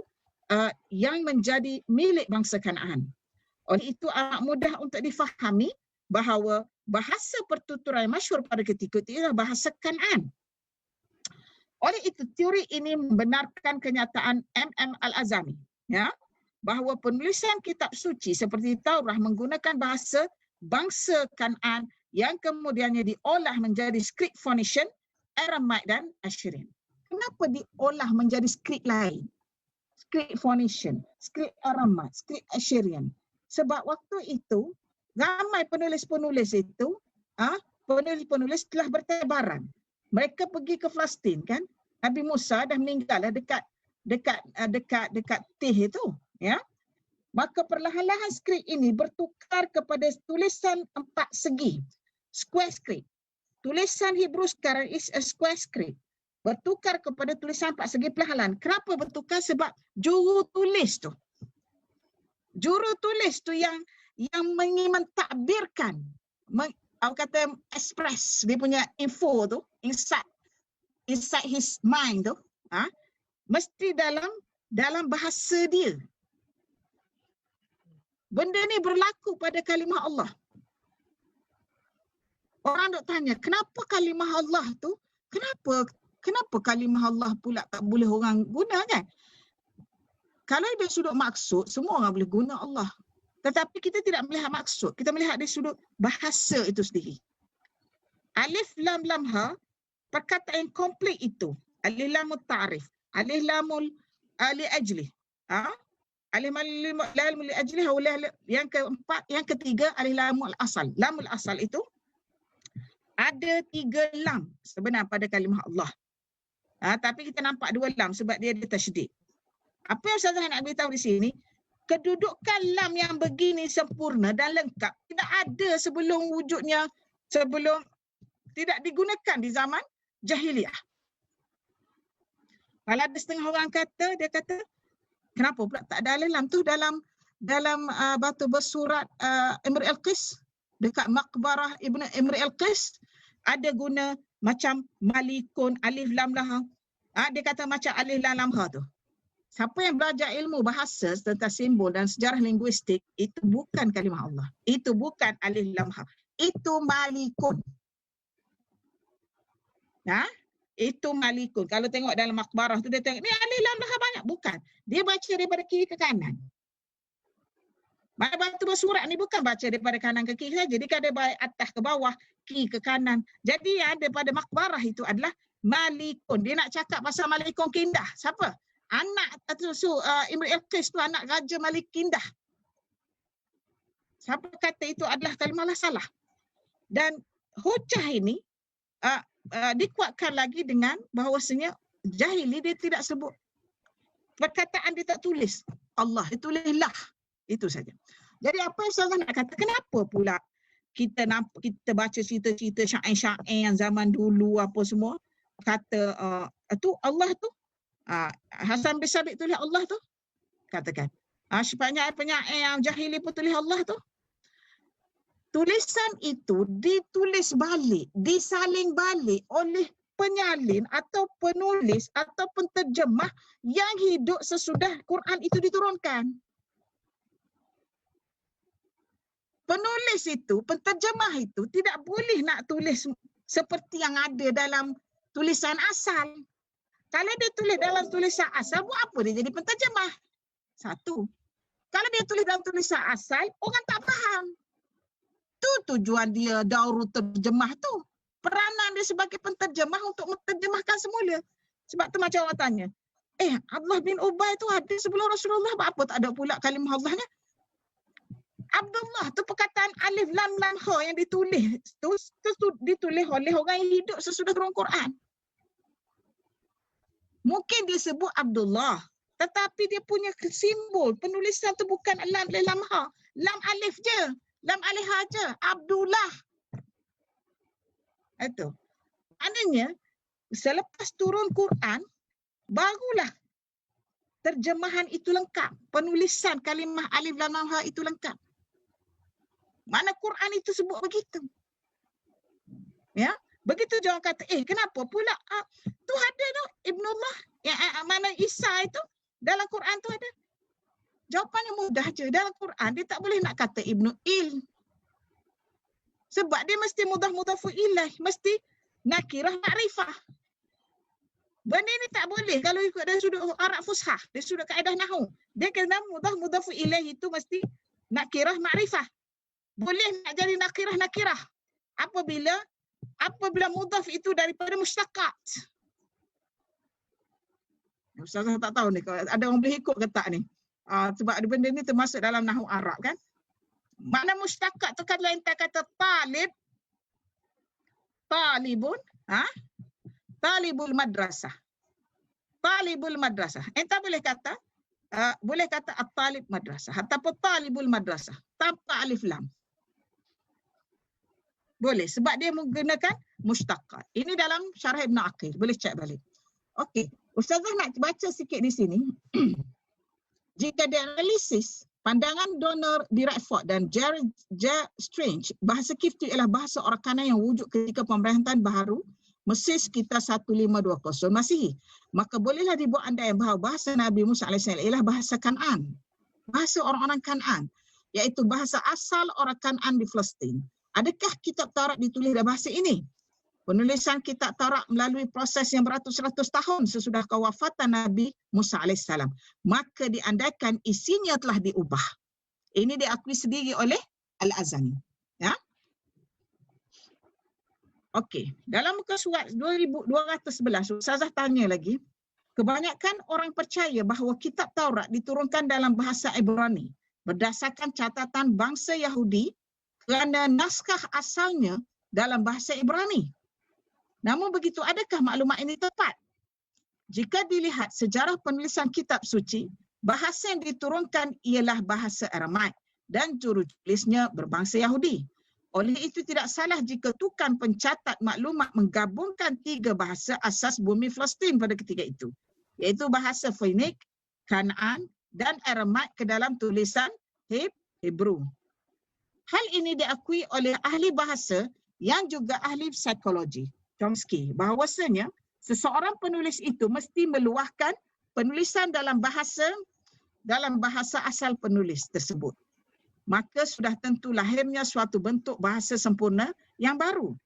yang menjadi milik bangsa Kan'an. Oleh itu amat mudah untuk difahami bahawa bahasa pertuturan yang masyhur pada ketika itu ialah bahasa Kan'an. Oleh itu teori ini membenarkan kenyataan M.M. Al-Azami, ya, bahawa penulisan kitab suci seperti Taurat menggunakan bahasa bangsa Kan'an yang kemudiannya diolah menjadi skrip Phoenician, Aramaik dan Assyrian. Kenapa diolah menjadi skrip lain? Skrip Phoenician, skrip Aramaik, skrip Assyrian. Sebab waktu itu ramai penulis-penulis itu, penulis-penulis telah bertebaran. Mereka pergi ke Palestin, kan? Nabi Musa dah meninggal dekat Tih itu, ya. Maka perlahan-lahan skrip ini bertukar kepada tulisan 4 segi, square script. Tulisan Hebrew sekarang is a square script. Bertukar kepada tulisan 4 segi perlahan-lahan. Kenapa bertukar? Sebab juru tulis tu yang mentakbirkan, kata express dia punya info tu inside his mind tu, mesti dalam bahasa dia. Benda ni berlaku pada kalimah Allah. Orang dok tanya, kenapa kalimah Allah tu, kenapa kalimah Allah pula tak boleh orang guna, kan? Kalau dari sudut maksud, semua orang boleh guna Allah. Tetapi kita tidak melihat maksud, kita melihat dari sudut bahasa itu sendiri. Alif lam lam ha, perkataan yang komplit itu, alif lamul ta'rif, alif lamul li ajli, alif lamul li ajli, yang keempat, yang ketiga alif lamul asal. Lamul asal itu ada 3 lam sebenar pada kalimah Allah. Tapi kita nampak 2 lam sebab dia ada tasydid. Apa yang Ustazah nak beritahu di sini, kedudukan lam yang begini sempurna dan lengkap tidak ada sebelum tidak digunakan di zaman jahiliyah. Kalau ada setengah orang dia kata, kenapa pula tak ada alif lam tu dalam batu bersurat Imri al-Qis, dekat makbarah Ibn Imri al-Qis ada guna macam malikun alif lam lam. Dia kata macam alif lam lam ha tu. Siapa yang belajar ilmu bahasa tentang simbol dan sejarah linguistik, itu bukan kalimah Allah. Itu bukan alif lam ha. Itu malikun. Itu malikun. Kalau tengok dalam makbarah tu dia tengok, ni alif lam lam banyak. Bukan. Dia baca daripada kiri ke kanan. Batu bersurat ni bukan baca daripada kanan ke kiri saja. Dia ada baik atas ke bawah, kiri ke kanan. Jadi yang ada pada makbarah itu adalah malikun. Dia nak cakap pasal malikun Kindah. Siapa? Anak Imri al-Qis tu anak Raja Malik Kindah. Siapa kata itu adalah kalimah salah? Dan hujah ini dikuatkan lagi dengan bahawasanya jahili dia tidak sebut. Perkataan dia tak tulis Allah, dia tulis lah. Itu saja. Jadi apa yang saya nak kata, kenapa pula kita baca cerita-cerita syair-syair yang zaman dulu apa semua, kata tu Allah tu, Hasan bin Sabit tulis Allah tu, katakan. Penyair-penyair yang jahili pun tulis Allah tu. Tulisan itu ditulis balik, disaling balik oleh penyalin atau penulis atau penterjemah yang hidup sesudah Quran itu diturunkan. Penulis itu, penterjemah itu tidak boleh nak tulis seperti yang ada dalam tulisan asal. Kalau dia tulis dalam tulisan asal, buat apa dia jadi penterjemah? Satu. Kalau dia tulis dalam tulisan asal, orang tak faham. Tu tujuan dia daurul terjemah tu. Peranan dia sebagai penterjemah untuk menterjemahkan semula. Sebab tu macam orang tanya, Abdullah bin Ubay tu ada sebelum Rasulullah, buat apa tak ada pula kalimah Allahnya? Abdullah tu perkataan alif lam lam ha yang ditulis tu ditulis oleh orang yang hidup sesudah turun Quran. Mungkin dia sebut Abdullah, tetapi dia punya simbol penulisan tu bukan lam ha, lam alif je, lam alif ha je, Abdullah. Itu. Maknanya selepas turun Quran barulah terjemahan itu lengkap, penulisan kalimah alif lam mim ha itu lengkap. Mana Quran itu sebut begitu. Ya, begitu jangan kata, kenapa pula tu ada tu Ibnullah, mana Isa itu dalam Quran tu ada. Jawapannya mudah je. Dalam Quran dia tak boleh nak kata Ibnu Il. Sebab dia mesti mudhafu ilaih, mesti nakirah makrifah. Benda ni tak boleh kalau ikut dari sudut Arab Fushah, dari sudut kaedah nahwu. Dia kena mudhafu ilaih itu mesti nakirah makrifah. Boleh nak jadi nakirah apabila mudhaf itu daripada mushtaqat. Ustazah tak tahu ni kalau ada orang boleh ikut ke tak ni. Sebab benda ni termasuk dalam nahwu Arab kan. Mana mushtaqat tu kan lain tak kata talibun, talibul madrasah. Talibul madrasah. Entah boleh kata at-talib madrasah ataupun talibul madrasah tanpa alif lam. Boleh sebab dia menggunakan mushtaqat. Ini dalam syarah Ibn Aqil. Boleh cek balik. Okey, Ustazah nak baca sikit di sini. Jika dianalisis pandangan Donner, Dirac-Ford dan J. Strange, bahasa Kifti ialah bahasa orang Kanan yang wujud ketika pemerintahan baharu Mesir sekitar 1520 Masihi. Maka bolehlah dibuat andaian bahawa bahasa Nabi Musa AS ialah bahasa Kan'an. Bahasa orang-orang Kan'an, iaitu bahasa asal orang Kan'an di Palestin. Adakah kitab Taurat ditulis dalam bahasa ini? Penulisan kitab Taurat melalui proses yang beratus-ratus tahun sesudah kewafatan Nabi Musa AS. Maka diandaikan isinya telah diubah. Ini diakui sendiri oleh Al-Azani. Ya? Okey, dalam muka surat 2211, Ustazah tanya lagi, kebanyakan orang percaya bahawa kitab Taurat diturunkan dalam bahasa Ibrani berdasarkan catatan bangsa Yahudi kerana naskah asalnya dalam bahasa Ibrani. Namun begitu, adakah maklumat ini tepat? Jika dilihat sejarah penulisan kitab suci, bahasa yang diturunkan ialah bahasa Aramaik dan juru tulisnya berbangsa Yahudi. Oleh itu tidak salah jika tukang pencatat maklumat menggabungkan tiga bahasa asas bumi Palestin pada ketika itu, iaitu bahasa Phoenix, Kan'an dan Aramaik ke dalam tulisan Hebrew. Hal ini diakui oleh ahli bahasa yang juga ahli psikologi, Chomsky, bahawasanya seseorang penulis itu mesti meluahkan penulisan dalam bahasa asal penulis tersebut. Maka sudah tentu lahirnya suatu bentuk bahasa sempurna yang baru,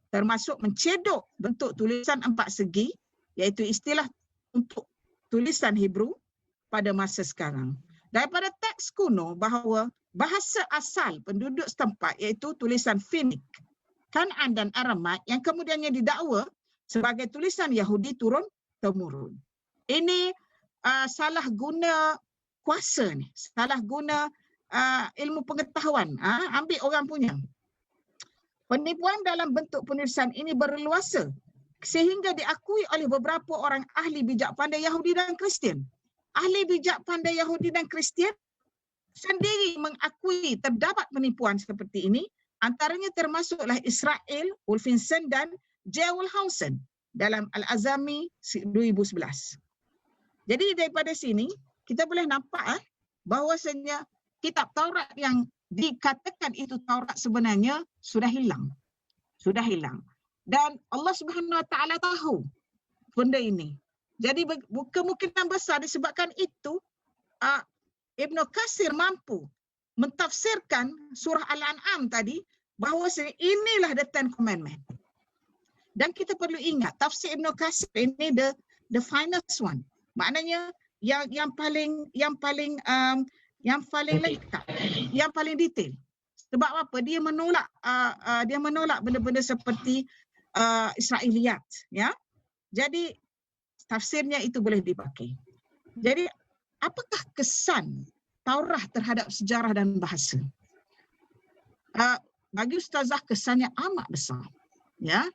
termasuk mencedok bentuk tulisan empat segi, iaitu istilah untuk tulisan Hebrew pada masa sekarang. Daripada teks kuno bahawa bahasa asal penduduk setempat iaitu tulisan Phoenix, Kan'an dan Aramaik yang kemudiannya didakwa sebagai tulisan Yahudi turun-temurun. Ini salah guna kuasa ni, salah guna ilmu pengetahuan, ambil orang punya. Penipuan dalam bentuk penulisan ini berleluasa sehingga diakui oleh beberapa orang ahli bijak pandai Yahudi dan Kristian. Ahli bijak pandai Yahudi dan Kristian sendiri mengakui terdapat penipuan seperti ini, antaranya termasuklah Israel Wolfenson dan J. Wellhausen dalam Al-Azami 2011. Jadi daripada sini kita boleh nampak bahawasanya kitab Taurat yang dikatakan itu Taurat sebenarnya sudah hilang. Sudah hilang. Dan Allah Subhanahu Wa Taala tahu benda ini. Jadi kemungkinan besar disebabkan itu Ibn Katsir mampu mentafsirkan surah Al-An'am tadi bahawa inilah the Ten Commandments. Dan kita perlu ingat tafsir Ibn Katsir ini the finest one. Maknanya yang paling lengkap, yang paling detail. Sebab apa? Dia menolak benda-benda seperti Israiliyat, ya. Jadi tafsirnya itu boleh dipakai. Jadi apakah kesan Taurat terhadap sejarah dan bahasa? Bagi Ustazah kesannya amat besar. Ya,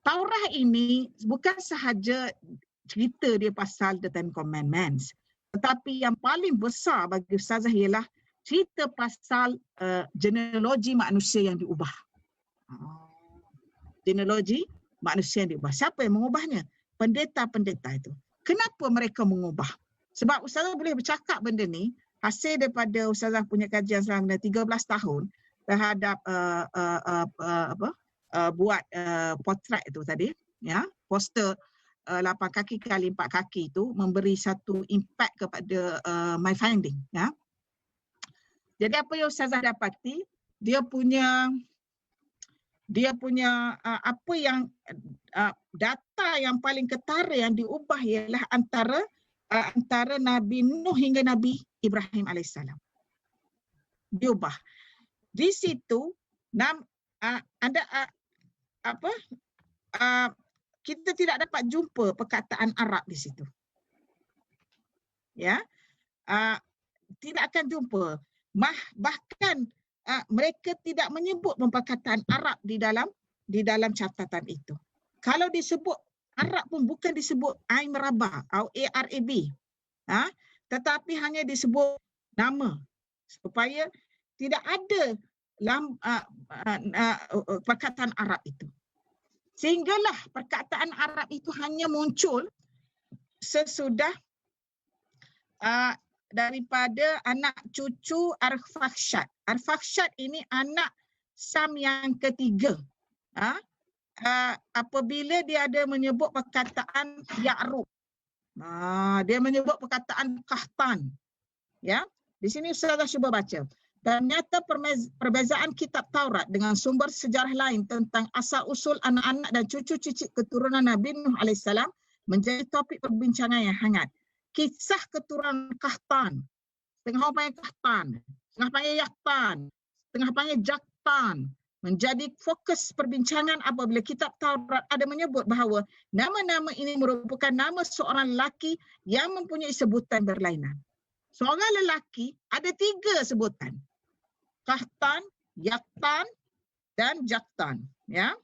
Taurat ini bukan sahaja cerita dia pasal the Ten Commandments, tetapi yang paling besar bagi Ustazah ialah cerita pasal genealogi manusia yang diubah. Genealogi manusia yang diubah. Siapa yang mengubahnya? Pendeta-pendeta itu. Kenapa mereka mengubah? Sebab Ustazah boleh bercakap benda ni hasil daripada Ustazah punya kajian selama 13 tahun terhadap buat potret itu tadi, ya, poster 8 kaki kali 4 kaki itu memberi satu impact kepada my finding, ya. Jadi apa yang Ustazah dapati, dia punya apa yang data yang paling ketara yang diubah ialah antara Nabi Nuh hingga Nabi Ibrahim alaihissalam. Diubah. Di situ kita tidak dapat jumpa perkataan Arab di situ. Ya. Tidak akan jumpa. Bahkan mereka tidak menyebut perkataan Arab di dalam catatan itu. Kalau disebut Arab pun bukan disebut Ain Rabah atau ARAB. Tetapi hanya disebut nama supaya tidak ada perkataan Arab itu. Sehinggalah perkataan Arab itu hanya muncul sesudah daripada anak cucu Arfakhshad. Arfakhshad ini anak Sam yang ketiga. Apabila dia ada menyebut perkataan Ya'rub. Dia menyebut perkataan Qahtan. Ya, di sini Ustazah cuba baca. Ternyata perbezaan kitab Taurat dengan sumber sejarah lain tentang asal-usul anak-anak dan cucu-cucu keturunan Nabi Nuh alaihissalam menjadi topik perbincangan yang hangat. Kisah keturunan Qahtan. Setengah orang panggil Qahtan, setengah panggil Yaqtan, setengah panggil Jaqtan. Menjadi fokus perbincangan apabila kitab Taurat ada menyebut bahawa nama-nama ini merupakan nama seorang lelaki yang mempunyai sebutan berlainan. Seorang lelaki ada 3 sebutan. Qahtan, Yaqtan dan Jaqtan. Ya.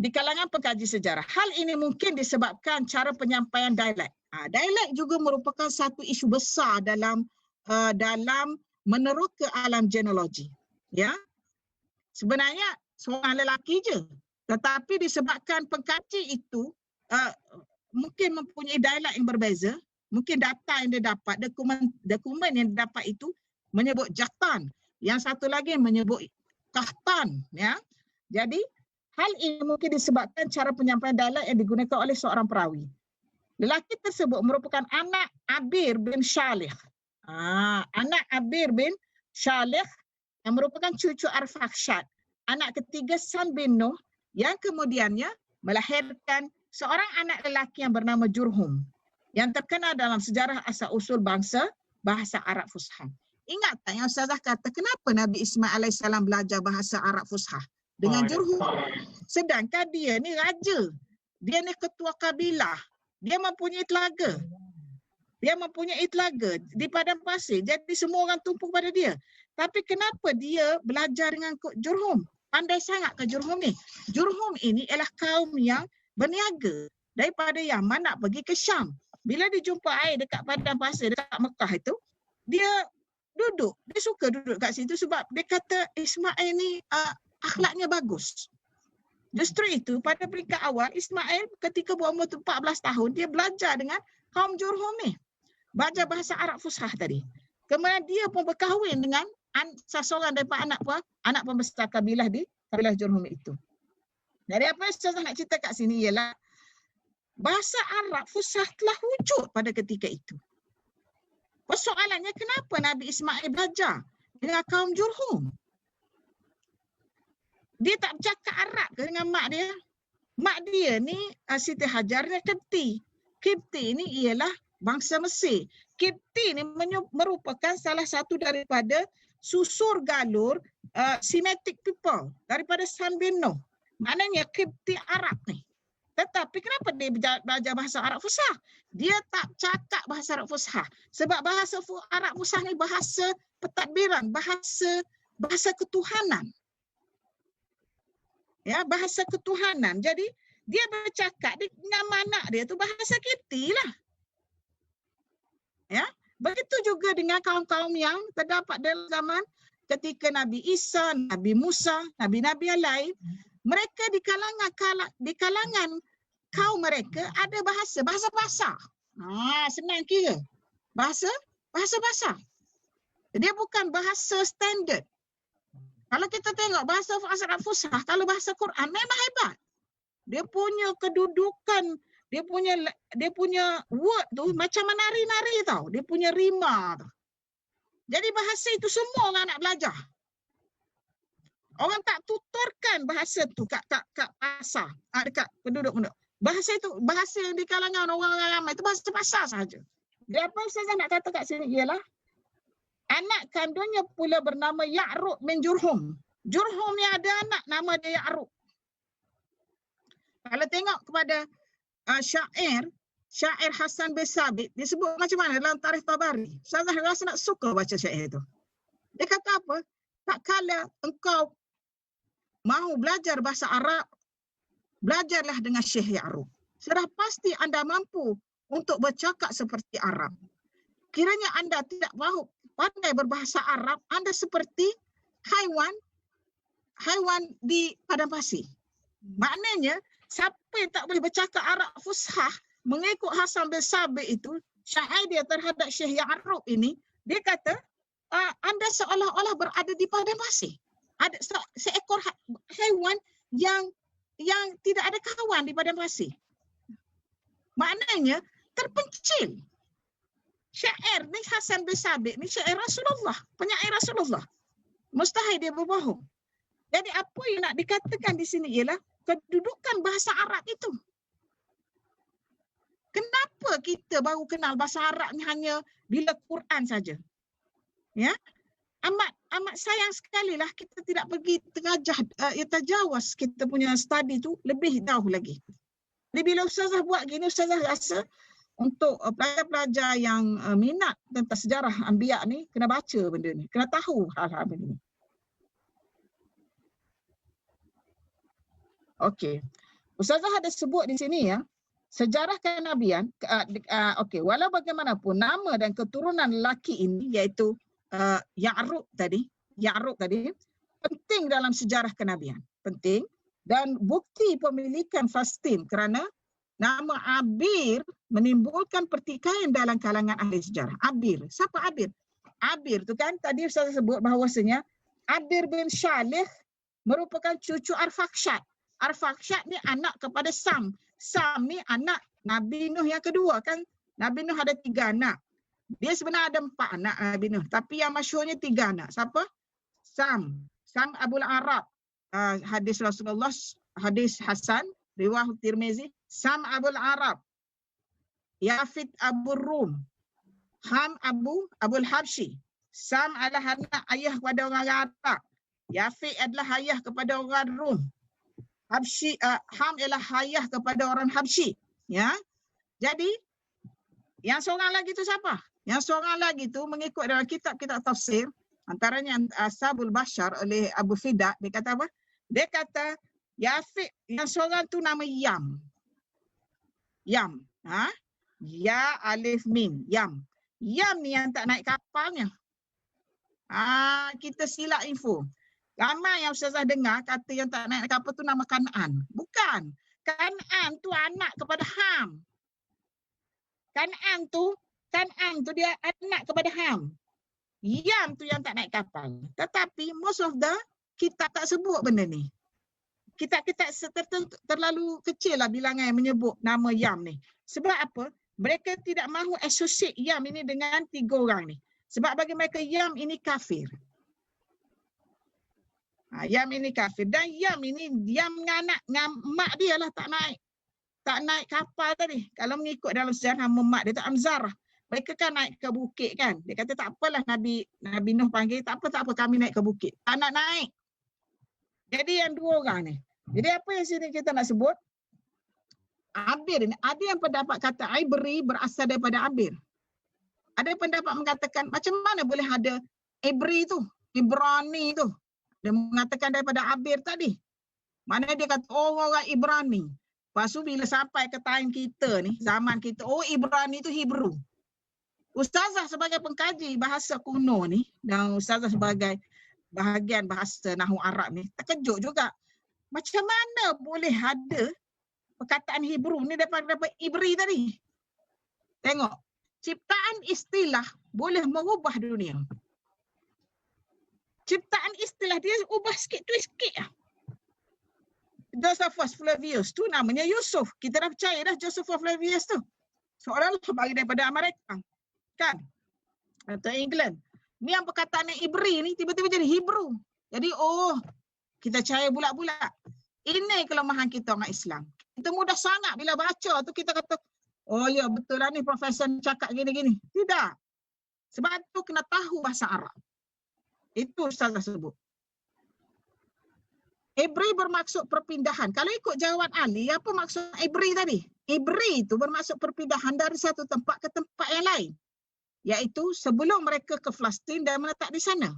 Di kalangan pengkaji sejarah, hal ini mungkin disebabkan cara penyampaian dialek. Dialek juga merupakan satu isu besar dalam meneroka alam genealogi. Ya, sebenarnya seorang lelaki je, tetapi disebabkan pengkaji itu mungkin mempunyai dialek yang berbeza, mungkin data yang dia dapat, dokumen yang dia dapat itu menyebut Jaqtan, yang satu lagi menyebut Qahtan. Ya, jadi hal ini mungkin disebabkan cara penyampaian dialek yang digunakan oleh seorang perawi. Lelaki tersebut merupakan anak Abir bin Shalih. Anak Abir bin Shalih yang merupakan cucu Arfakhshad. Anak ketiga Sam bin Nuh yang kemudiannya melahirkan seorang anak lelaki yang bernama Jurhum yang terkenal dalam sejarah asal-usul bangsa bahasa Arab Fusha. Ingat tak yang Ustazah kata kenapa Nabi Ismail AS belajar bahasa Arab Fusha? Dengan Jurhum. Sedangkan dia ni raja. Dia ni ketua kabilah. Dia mempunyai telaga. Di padang pasir. Jadi semua orang tumpu pada dia. Tapi kenapa dia belajar dengan Jurhum? Pandai sangat ke Jurhum ni? Jurhum ini ialah kaum yang berniaga. Daripada Yaman nak pergi ke Syam. Bila dia jumpa air dekat padang pasir, dekat Mekah itu, dia duduk. Dia suka duduk kat situ sebab dia kata Ismail ni akhlaknya bagus. Justru itu pada peringkat awal Ismail ketika berumur 14 tahun dia belajar dengan kaum Jurhum ni. Belajar bahasa Arab Fusha tadi. Kemudian dia pun berkahwin dengan seseorang daripada anak pembesar kabilah Jurhum itu. Jadi apa yang saya nak cerita kat sini ialah bahasa Arab Fusha telah wujud pada ketika itu. Persoalannya kenapa Nabi Ismail belajar dengan kaum Jurhum? Dia tak bercakap Arab ke dengan mak dia? Mak dia ni Siti Hajar ni Qibti. Qibti ni ialah bangsa Mesir. Qibti ni merupakan salah satu daripada susur galur Semitic people daripada Sam bin Nuh. Maknanya Qibti Arab ni. Tetapi kenapa dia belajar bahasa Arab Fusha? Dia tak cakap bahasa Arab Fusha. Sebab bahasa Arab Fusha ni bahasa pentadbiran, bahasa ketuhanan. Ya, bahasa ketuhanan. Jadi dia bercakap dengan anak dia tu bahasa Qibti lah. Ya, begitu juga dengan kaum-kaum yang terdapat dalam zaman ketika Nabi Isa, Nabi Musa, nabi-nabi yang lain, mereka di kalangan kaum mereka ada bahasa. Senang kira. Bahasa. Dia bukan bahasa standard. Kalau kita tengok bahasa Arab Fusha, kalau bahasa Quran memang hebat. Dia punya kedudukan, dia punya word tu macam menari-nari tau. Dia punya rima tu. Jadi bahasa itu semua orang nak belajar. Orang tak tuturkan bahasa tu kat pasar, dekat penduduk-penduduk. Bahasa itu, bahasa yang di kalangan orang-orang ramai itu bahasa pasar sahaja. Jadi apa Ustazah nak kata kat sini ialah anak kandungnya pula bernama Ya'rub bin Jurhum. Jurhum ni ada anak nama dia Ya'rub. Kalau tengok kepada syair Hasan bin Sabit, dia sebut macam mana dalam Tarikh Tabari. Ustazah rasa nak suka baca syair itu. Dia kata apa? Tak kala engkau mahu belajar bahasa Arab, belajarlah dengan Syekh Ya'rub. Sudah pasti anda mampu untuk bercakap seperti Arab. Kiranya anda tidak mahu pandai berbahasa Arab, anda seperti haiwan di padang pasir. Maknanya, siapa yang tak boleh bercakap Arab Fushah, mengikut Hasan bin Sabit itu, syair dia terhadap Syekh Ya'rub ini, dia kata, anda seolah-olah berada di padang pasir. Ada seekor haiwan yang tidak ada kawan di padang pasir. Maknanya, terpencil. Syair ni Hasan bin Sabit ni syair Rasulullah, penyair Rasulullah. Mustahil dia berbohong. Jadi apa yang nak dikatakan di sini ialah kedudukan bahasa Arab itu. Kenapa kita baru kenal bahasa Arab ni hanya bila Quran saja? Ya? Amat sayang sekali lah kita tidak pergi terjawaz kita punya study tu lebih jauh lagi. Jadi bila Ustazah buat gini, Ustazah rasa untuk pelajar-pelajar yang minat tentang sejarah Anbiya ni, kena baca benda ni. Kena tahu hal-hal benda ni. Okey. Ustazah ada sebut di sini ya, sejarah kenabian, walau bagaimanapun nama dan keturunan lelaki ini iaitu Ya'rub tadi, penting dalam sejarah kenabian. Penting. Dan bukti pemilikan Palestin kerana nama Abir menimbulkan pertikaian dalam kalangan ahli sejarah. Abir. Siapa Abir? Abir tu kan tadi saya sebut bahawasanya Abir bin Shalih merupakan cucu Arfakhshad. Arfakhshad ni anak kepada Sam. Sam ni anak Nabi Nuh yang kedua kan. Nabi Nuh ada 3 anak. Dia sebenarnya ada 4 anak Nabi Nuh. Tapi yang masyhurnya 3 anak. Siapa? Sam Abul Arab. Hadis Rasulullah, hadis Hasan, riwayat Tirmizi. Sam Abul Arab, Yafid Abu Rum, Ham Abul Habsyi. Sam adalah anak ayah kepada orang Arab. Yafid adalah ayah kepada orang Rum. Ham ialah ayah kepada orang Habsyi. Ya. Jadi yang seorang lagi tu siapa? Yang seorang lagi tu mengikut dalam kitab-kitab tafsir, antaranya Ashabul Bashar oleh Abu Fida, dia kata apa? Dia kata Yafid yang seorang tu nama Yam. Ya alif mim, Yam. Yam ni yang tak naik kapalnya. Kita silap info. Ramai yang Ustazah dengar kata yang tak naik kapal tu nama Kan'an. Bukan. Kan'an tu anak kepada Ham. Kan'an tu dia anak kepada Ham. Yam tu yang tak naik kapal. Tetapi most of the kitab tak sebut benda ni. Kitab-kitab terlalu kecil lah bilangan yang menyebut nama Yam ni. Sebab apa? Mereka tidak mahu associate Yam ini dengan 3 orang ni. Sebab bagi mereka Yam ini kafir. Yam ini kafir. Dan Yam dengan mak dia lah tak naik kapal tadi. Kalau mengikut dalam sejarah mak dia tak Amzarah. Mereka kan naik ke bukit kan. Dia kata tak apalah Nabi Nuh panggil, tak apa kami naik ke bukit. Tak nak naik. Jadi yang 2 orang ni. Jadi apa yang sini kita nak sebut? Abir ni. Ada yang pendapat kata Ibri berasal daripada Abir. Ada yang pendapat mengatakan macam mana boleh ada Ibri tu, Ibrani tu. Dia mengatakan daripada Abir tadi. Mana dia kata orang Ibrani. Lepas tu bila sampai ke time kita ni, zaman kita, Ibrani tu Hebrew. Ustazah sebagai pengkaji bahasa kuno ni dan Ustazah sebagai bahagian bahasa Nahwu Arab ni terkejut juga. Macam mana boleh ada perkataan Hebrew ni daripada Ibri tadi. Tengok, ciptaan istilah boleh mengubah dunia. Ciptaan istilah dia ubah sikit, twist sikit lah. Josephus Flavius tu namanya Yusuf. Kita dah percaya dah Josephus Flavius tu. Seolah-olah bagi daripada Amerika. Kan? Atau England. Ni yang perkataan Ibri ni tiba-tiba jadi Hebrew. Jadi kita percaya bulat-bulat. Ini kelemahan kita orang Islam. Kita mudah sangat bila baca tu kita kata, oh ya betul lah ni profesor cakap gini-gini. Tidak. Sebab tu kena tahu bahasa Arab. Itu Ustazah sebut. Ibri bermaksud perpindahan. Kalau ikut jawaban Ali, apa maksud Ibri tadi? Ibri itu bermaksud perpindahan dari satu tempat ke tempat yang lain. Iaitu sebelum mereka ke Palestin dan menetap di sana.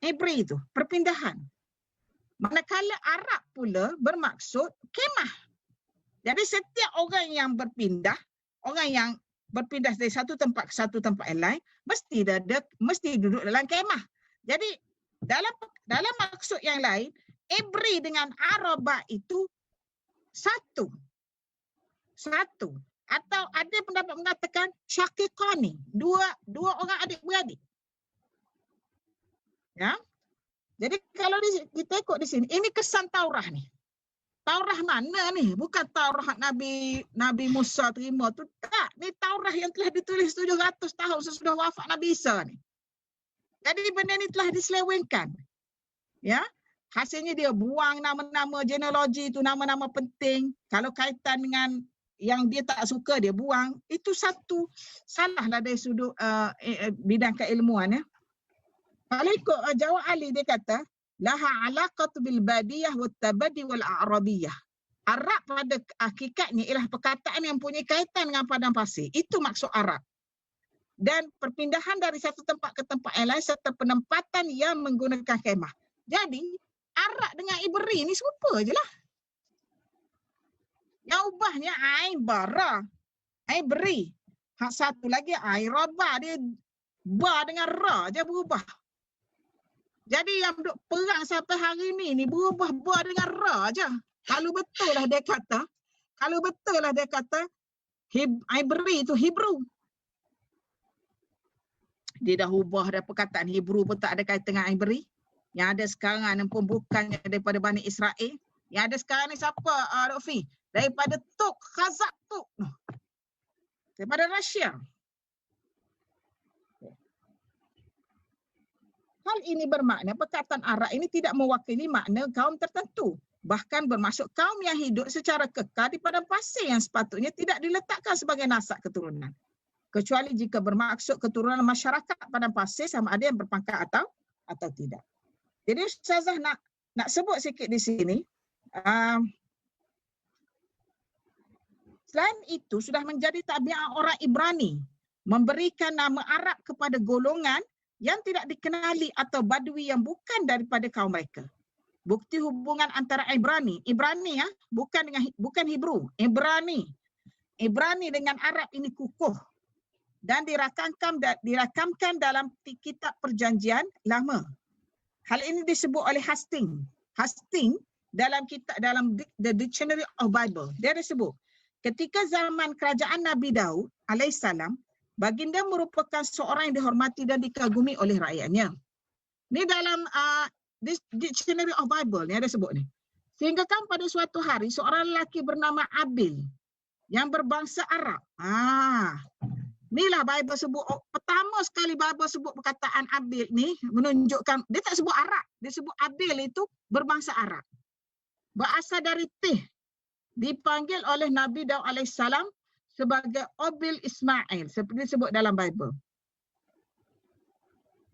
Ibri itu, perpindahan. Manakala Arab pula bermaksud kemah. Jadi setiap orang yang berpindah, orang yang berpindah dari satu tempat ke satu tempat yang lain, mesti duduk dalam kemah. Jadi dalam maksud yang lain, Ibri dengan Arabah itu satu. Atau ada pendapat mengatakan syaqiqani, dua orang adik-beradik. Ya. Jadi kalau kita ikut di sini, ini kesan Taurah ni. Taurah mana ni? Bukan Taurah Nabi Musa terima tu. Tak, ni Taurah yang telah ditulis 700 tahun sesudah wafat Nabi Isa ni. Jadi benda ni telah diselewengkan. Ya. Hasilnya dia buang nama-nama genealogi tu, nama-nama penting. Kalau kaitan dengan yang dia tak suka dia buang. Itu satu salahlah dari sudut bidang keilmuan ya. Kalau ikut jawab Ali dia kata laha alaqatu bil badiyah wat tabadi wal a'rabiyah. Arab pada hakikatnya ialah perkataan yang punya kaitan dengan padang pasir. Itu maksud Arab. Dan perpindahan dari satu tempat ke tempat yang lain serta penempatan yang menggunakan kemah. Jadi Arab dengan Ibri ni serupa je lah. Yang ubahnya Ain bara, Ibri. Hak satu lagi Ain raba, dia ba dengan ra je berubah. Jadi yang duk perang sampai hari ni berubah ba dengan ra je. Kalau betul lah dia kata, Ibri itu Hebrew. Dia dah ubah dah perkataan Hebrew pun tak ada kaitan dengan Ibri. Yang ada sekarang ni pun bukannya daripada Bani Israel. Yang ada sekarang ni siapa, Rofi? Daripada Tuk, Khazak Tuk. Daripada Rusia. Hal ini bermakna perkataan Arab ini tidak mewakili makna kaum tertentu. Bahkan bermaksud kaum yang hidup secara kekal di padang pasir yang sepatutnya tidak diletakkan sebagai nasab keturunan. Kecuali jika bermaksud keturunan masyarakat padang pasir sama ada yang berpangkat atau tidak. Jadi Ustazah nak sebut sikit di sini. Selain itu sudah menjadi tabiat orang Ibrani memberikan nama Arab kepada golongan yang tidak dikenali atau Badui yang bukan daripada kaum mereka. Bukti hubungan antara Ibrani ya, bukan Hebrew, Ibrani dengan Arab ini kukuh dan dirakamkan dalam kitab Perjanjian Lama. Hal ini disebut oleh Hastings dalam The Dictionary of Bible. Dia disebut ketika zaman kerajaan Nabi Daud alaihissalam, baginda merupakan seorang yang dihormati dan dikagumi oleh rakyatnya. Ni dalam Dictionary of Bible ni ada sebut ni. Sehingga kan pada suatu hari seorang lelaki bernama Abil yang berbangsa Arab. Inilah Bible sebut, pertama sekali Bible sebut perkataan Abil ni menunjukkan, dia tak sebut Arab. Dia sebut Abil itu berbangsa Arab. Berasal dari Tih. Dipanggil oleh Nabi Daud alaihissalam sebagai Abil Ismail, seperti disebut dalam Bible.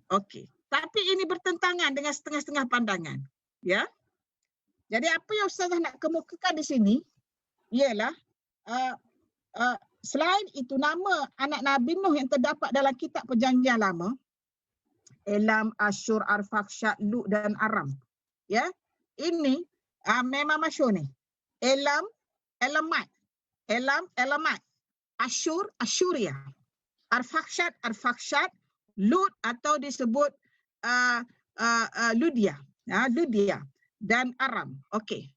Okey. Tapi ini bertentangan dengan setengah-setengah pandangan. Ya. Jadi apa yang Ustazah nak kemukakan di sini ialah selain itu nama anak Nabi Nuh yang terdapat dalam kitab Perjanjian Lama, Elam, Asyur, Arfakhshad, Lut dan Aram. Ya. Ini memang masyhur ni. Elam, Elamite. Asyur, Asyuria. Arfakhshad, Lut atau disebut Ludia. Ludia dan Aram. Okey.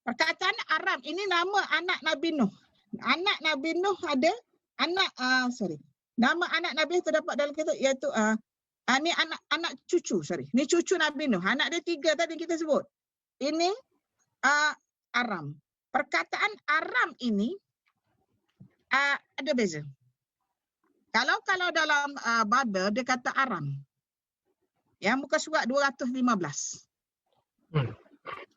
Perkataan Aram ini nama anak Nabi Nuh. Anak Nabi Nuh ada nama anak Nabi terdapat dalam kitab iaitu ni anak cucu, Ni cucu Nabi Nuh. Anak dia 3 tadi kita sebut. Ini Aram. Perkataan Aram ini ada beza. Kalau dalam Bible dia kata Aram. Ya, muka surat 215.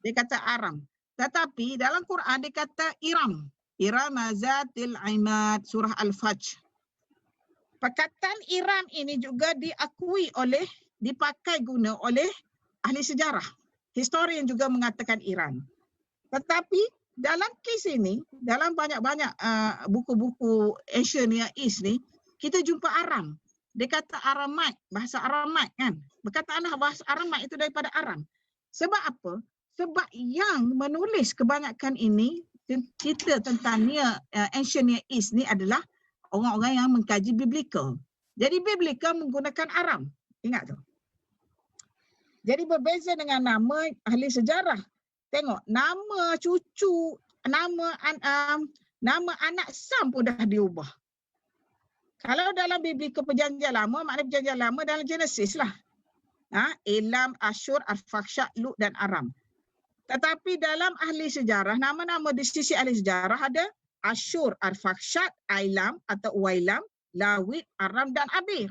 Dia kata Aram. Tetapi dalam Quran dia kata Iram. Iram zatil imad, surah Al-Fajr. Perkataan Iram ini juga dipakai guna oleh ahli sejarah. Historian juga mengatakan Iran. Tetapi dalam kes ini, dalam banyak-banyak buku-buku Ancient Near East ni, kita jumpa Aram. Dia kata Aramite, bahasa Aramite kan. Perkataan bahasa Aramite itu daripada Aram. Sebab apa? Sebab yang menulis kebanyakan ini, cerita tentang Ancient Near East ni adalah orang-orang yang mengkaji biblical. Jadi biblical menggunakan Aram. Ingat tu. Jadi berbeza dengan nama ahli sejarah. Tengok, nama cucu, nama anak Sam pun dah diubah. Kalau dalam biblical perjanjian lama, makna perjanjian lama dalam Genesis lah. Elam, Ashur, Arfakshat, Lut dan Aram. Tetapi dalam ahli sejarah, nama-nama di sisi ahli sejarah ada Ashur, Arfakshat, Ailam atau Uailam, Lawit, Aram dan Abir.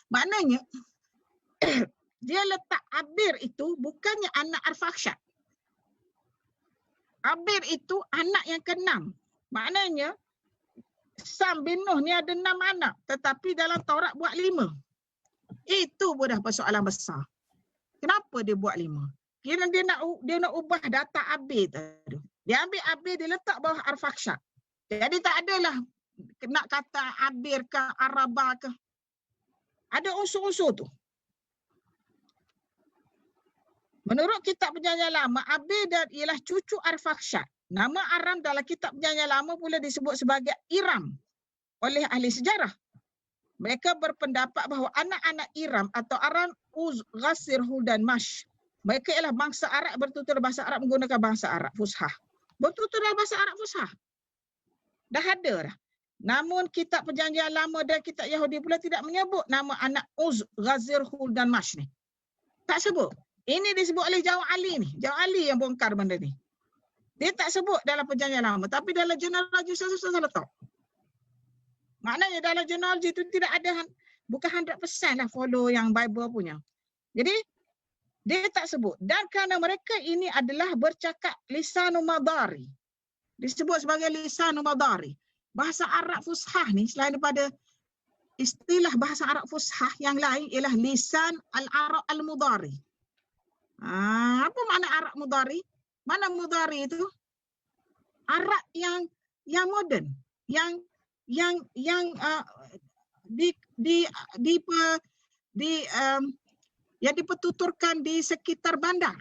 Maknanya dia letak Abir itu bukannya anak Arfakshat. Abir itu anak yang ke-6. Maknanya Sam bin Nuh ni ada 6 anak, tetapi dalam Taurat buat 5. Itu pun dah persoalan besar. Kenapa dia buat 5? Kira dia nak ubah data Abir tu. Dia ambil Abir, dia letak bawah Arfakshat. Jadi tak adalah nak kata Abir ke Araba ke. Ada unsur-unsur tu. Menurut kitab perjanjian lama, Abir ialah cucu Arfakshat. Nama Aram dalam kitab perjanjian lama pula disebut sebagai Iram oleh ahli sejarah. Mereka berpendapat bahawa anak-anak Iram atau Aram, Uz, Ghasir, Hul dan Mash. Mereka ialah bangsa Arab bertutur bahasa Arab menggunakan bahasa Arab Fushah. Bertutur dalam bahasa Arab Fushah. Dah ada dah. Namun kitab perjanjian lama dan kitab Yahudi pula tidak menyebut nama anak Uz, Ghazir, Hul dan Mash ni. Tak sebut. Ini disebut oleh Jauh Ali ni. Jauh Ali yang bongkar benda ni. Dia tak sebut dalam perjanjian lama. Tapi dalam genealogi susah letak. Maknanya dalam genealogi itu tidak ada, bukan 100% lah follow yang Bible punya. Jadi, dia tak sebut. Dan kerana mereka ini adalah bercakap lisanul madari. Disebut sebagai lisanul madari. Bahasa Arab Fushah ni, selain daripada istilah bahasa Arab Fushah yang lain ialah lisan al-Arab al-mudari. Apa makna Arab mudari? Mana mudari itu? Arab yang moden, yang dipertuturkan di sekitar bandar,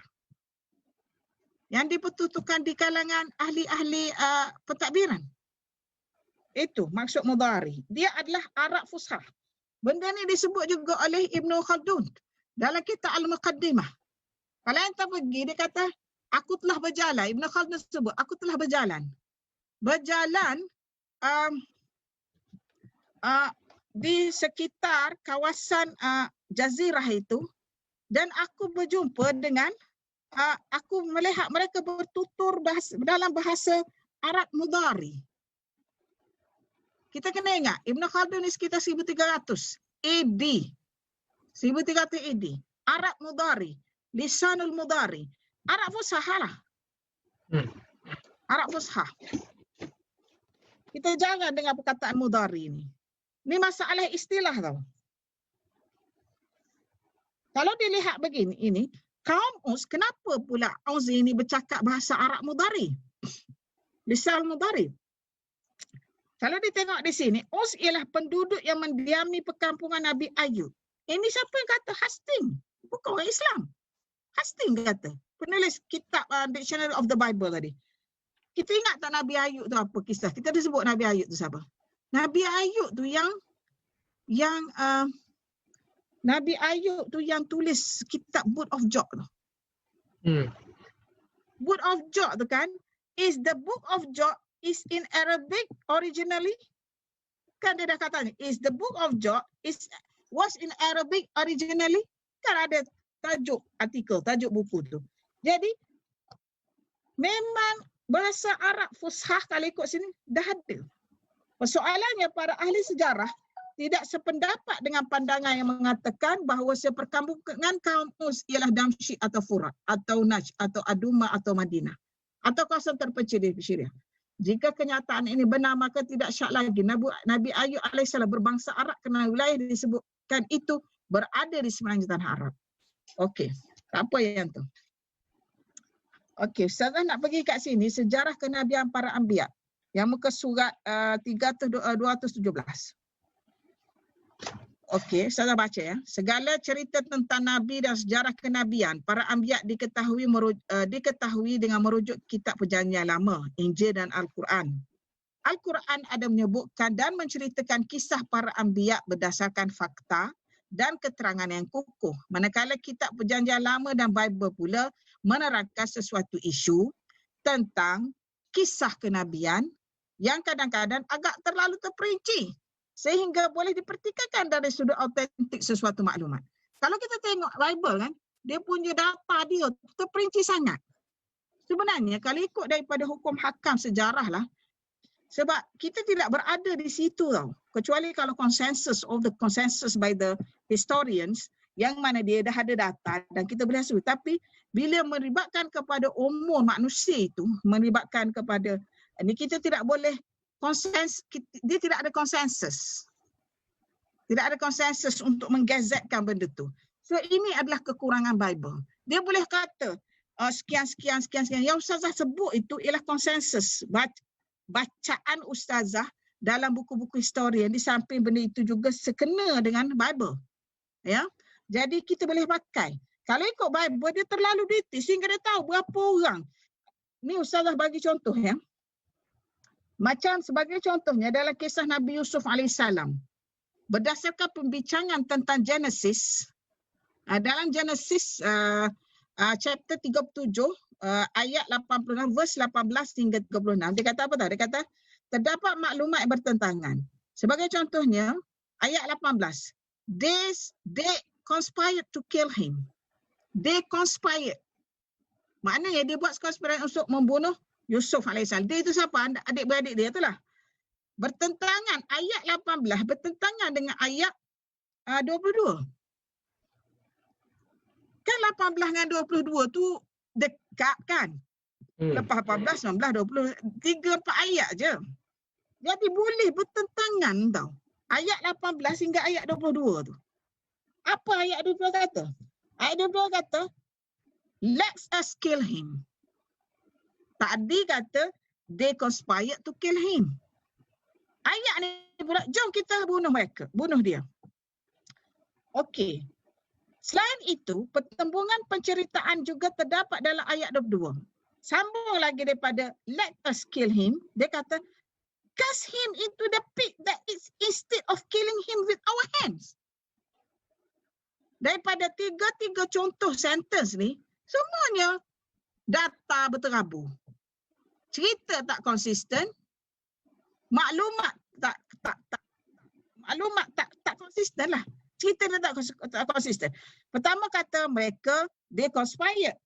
yang dipertuturkan di kalangan ahli-ahli pentadbiran. Itu maksud mudari. Dia adalah Arab Fushah. Benda ni disebut juga oleh Ibnu Khaldun dalam kitab Al-Muqaddimah. Kalau yang tak pergi, dia kata, aku telah berjalan. Ibnu Khaldun sebut, aku telah berjalan. Berjalan di sekitar kawasan jazirah itu, dan aku berjumpa dengan, aku melihat mereka bertutur dalam bahasa Arab mudari. Kita kena ingat, Ibn Khaldun ni sekitar 1300 AD. 1300 AD. Arab mudari. Lisanul mudari. Arab Fushah lah. Arab Fushah. Kita jangan dengar perkataan mudari ni. Ni masalah istilah tau. Kalau dilihat begini, ini, kaum Uz, kenapa pula Uz ini bercakap bahasa Arab mudari? Lisan mudari. Kalau ditengok di sini, Uz ialah penduduk yang mendiami perkampungan Nabi Ayub. Ini siapa yang kata? Hastings. Bukan orang Islam. Hastings kata. Penulis kitab Dictionary of the Bible tadi. Kita ingat tak Nabi Ayub tu apa kisah? Kita ada sebut Nabi Ayub tu siapa? Nabi Ayub tu Nabi Ayub tu yang tulis kitab Book of Job tu. Book of Job tu kan, is the book of Job is in Arabic originally? Kan dia dah katanya, is the book of Job was in Arabic originally? Kan ada tajuk artikel, tajuk buku tu. Jadi memang bahasa Arab Fushah kalau ikut sini dah ada. Persoalannya para ahli sejarah tidak sependapat dengan pandangan yang mengatakan bahawa perkampungan kamus ialah Damsyik atau Furat atau Najd atau Aduma atau Madinah atau kawasan terpencil di Syria. Jika kenyataan ini benar, maka tidak syak lagi Nabi Ayub AS berbangsa Arab kerana wilayah disebutkan itu berada di semenanjung tanah Arab. Okey, apa yang tu? Okey, Ustazah nak pergi kat sini sejarah kenabian para anbiya yang muka surat 217. Okey, Ustazah baca ya. Segala cerita tentang Nabi dan sejarah kenabian para anbiya diketahui dengan merujuk kitab Perjanjian Lama, Injil dan Al-Quran. Al-Quran ada menyebutkan dan menceritakan kisah para anbiya berdasarkan fakta dan keterangan yang kukuh. Manakala kitab Perjanjian Lama dan Bible pula menerangkan sesuatu isu tentang kisah kenabian yang kadang-kadang agak terlalu terperinci sehingga boleh dipertikaikan dari sudut autentik sesuatu maklumat. Kalau kita tengok Bible kan, dia punya data dia terperinci sangat. Sebenarnya kalau ikut daripada hukum hakam sejarah lah, sebab kita tidak berada di situ tau. Kecuali kalau consensus by the historians yang mana dia dah ada data dan kita boleh asal. Tapi bila melibatkan kepada umur manusia itu, melibatkan kepada ini kita tidak boleh dia tidak ada konsensus. Tidak ada konsensus untuk menggazetkan benda tu. So ini adalah kekurangan Bible. Dia boleh kata sekian. Yang Ustazah sebut itu ialah konsensus. Bacaan Ustazah dalam buku-buku historian di samping benda itu juga sekena dengan Bible. Ya. Jadi kita boleh pakai. Kalau ikut Bible dia terlalu detail sehingga dia tahu berapa orang. Ni Ustazah bagi contoh ya. Macam sebagai contohnya dalam kisah Nabi Yusuf AS. Berdasarkan pembincangan tentang Genesis, dalam Genesis chapter 37, ayat 86, verse 18 hingga 36, dia kata apa tahu? Dia kata, terdapat maklumat yang bertentangan. Sebagai contohnya, ayat 18, they conspired to kill him. They conspired. Maknanya dia buat konspirasi untuk membunuh Yusuf AS. Dia itu siapa? Adik-beradik dia itulah. Bertentangan, ayat 18 bertentangan dengan ayat 22. Kan 18 dengan 22 tu dekat kan? Lepas 18, 19, 20, 3-4 ayat je. Jadi boleh bertentangan tau. Ayat 18 hingga ayat 22 tu. Apa ayat 22 kata? Ayat 22 kata, let's us kill him. Tadi kata, they conspired to kill him. Ayat ni pula, jom kita bunuh mereka, bunuh dia. Okey. Selain itu, pertembungan penceritaan juga terdapat dalam ayat 22. Sambung lagi daripada let us kill him, dia kata, cast him into the pit that is instead of killing him with our hands. Daripada tiga contoh sentence ni, semuanya data berterabur. Cerita tak konsisten, maklumat tak konsisten lah. Cerita dia tak konsisten. Pertama kata mereka, they conspired.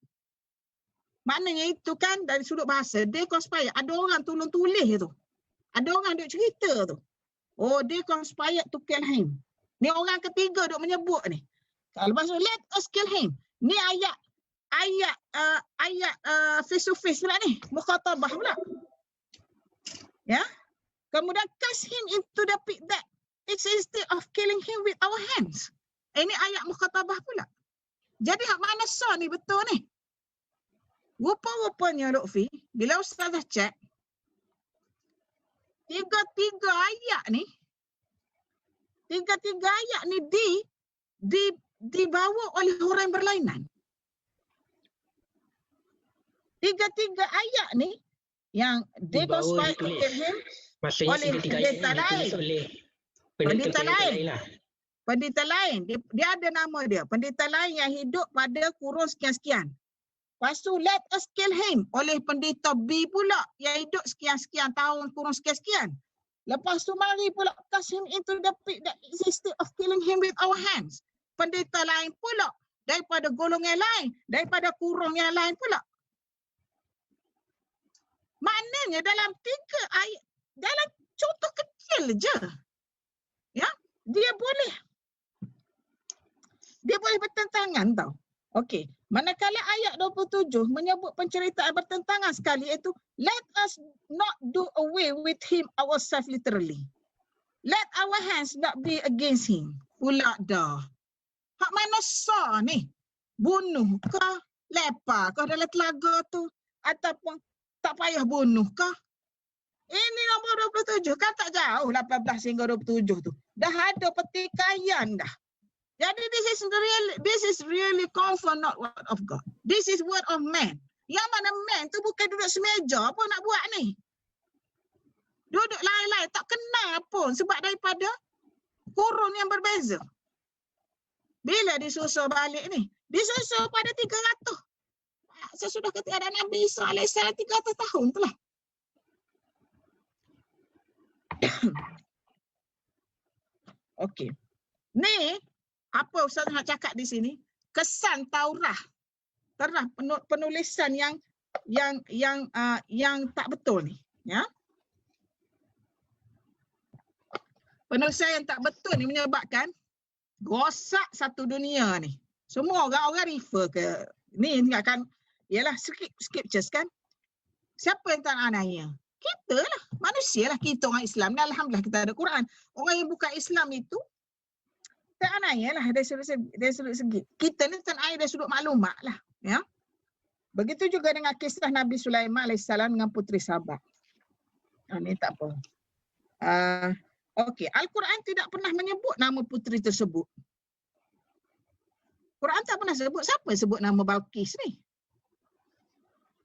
Maknanya itu kan dari sudut bahasa, they conspired. Ada orang tolong tulis tu. Ada orang duk cerita tu. Oh, they conspired to kill him. Ni orang ketiga duk menyebut ni. Kalau maksud let us kill him. Ni ayat face to face pula ni. Mukhatabah pula. Ya. Kemudian cast him into the pit that it's instead of killing him with our hands. Ini ayat mukhatabah pula. Jadi hak mana sah ni betul ni? Rupa-rupanya Lutfi, bila Ustazah cek, tiga-tiga ayat ni dibawa oleh orang yang berlainan. Tiga-tiga ayat ni yang they conspired to kill him oleh pendeta lain. Pendeta lain. Dia ada nama dia. Pendeta lain yang hidup pada kurun sekian-sekian. Lepas tu let us kill him oleh pendeta B pula yang hidup sekian-sekian tahun kurun sekian-sekian. Lepas tu mari pula cast him into the pit that existed of killing him with our hands. Pendeta lain pula daripada golongan lain, daripada kurung yang lain pula. Maknanya dalam 3 ayat, dalam contoh kecil je, ya, dia boleh bertentangan tau. Okey, manakala ayat 27 menyebut penceritaan bertentangan sekali, iaitu let us not do away with him ourselves literally. Let our hands not be against him. Pula dah. Hak mana sah ni? Bunuh kah? Lepar kah dalam telaga tu? Ataupun tak payah bunuh kah? Ini nombor 27 kan tak jauh 18 hingga 27 tu. Dah ada pertikaian dah. Jadi this is really confirm not word of God. This is word of man. Yang mana man tu bukan duduk semeja apa nak buat ni. Duduk lain-lain tak kenal pun sebab daripada kurun yang berbeza. Bila disusul balik ni? Disusul pada 300. Sesudah ketika ada Nabi Isa AS 300 tahun tu lah. Okey. Ni apa Ustaz nak cakap di sini? Kesan Taurat. Terah penulisan yang tak betul ni, ya. Penulisan yang tak betul ni menyebabkan rosak satu dunia ni. Semua orang refer ke ni akan ialah scriptures kan. Siapa yang tak nak nanya? Kita lah, manusia lah, kita orang Islam. Dan alhamdulillah kita ada Quran. Orang yang bukan Islam itu tak nanya lah dari sudut segi. Kita ni tak nanya dari sudut maklumat lah, ya. Begitu juga dengan kisah Nabi Sulaiman AS dengan Puteri Sabah. Ini tak apa. Okey, Al-Quran tidak pernah menyebut nama puteri tersebut. Quran tak pernah sebut. Siapa sebut nama Balqis ni?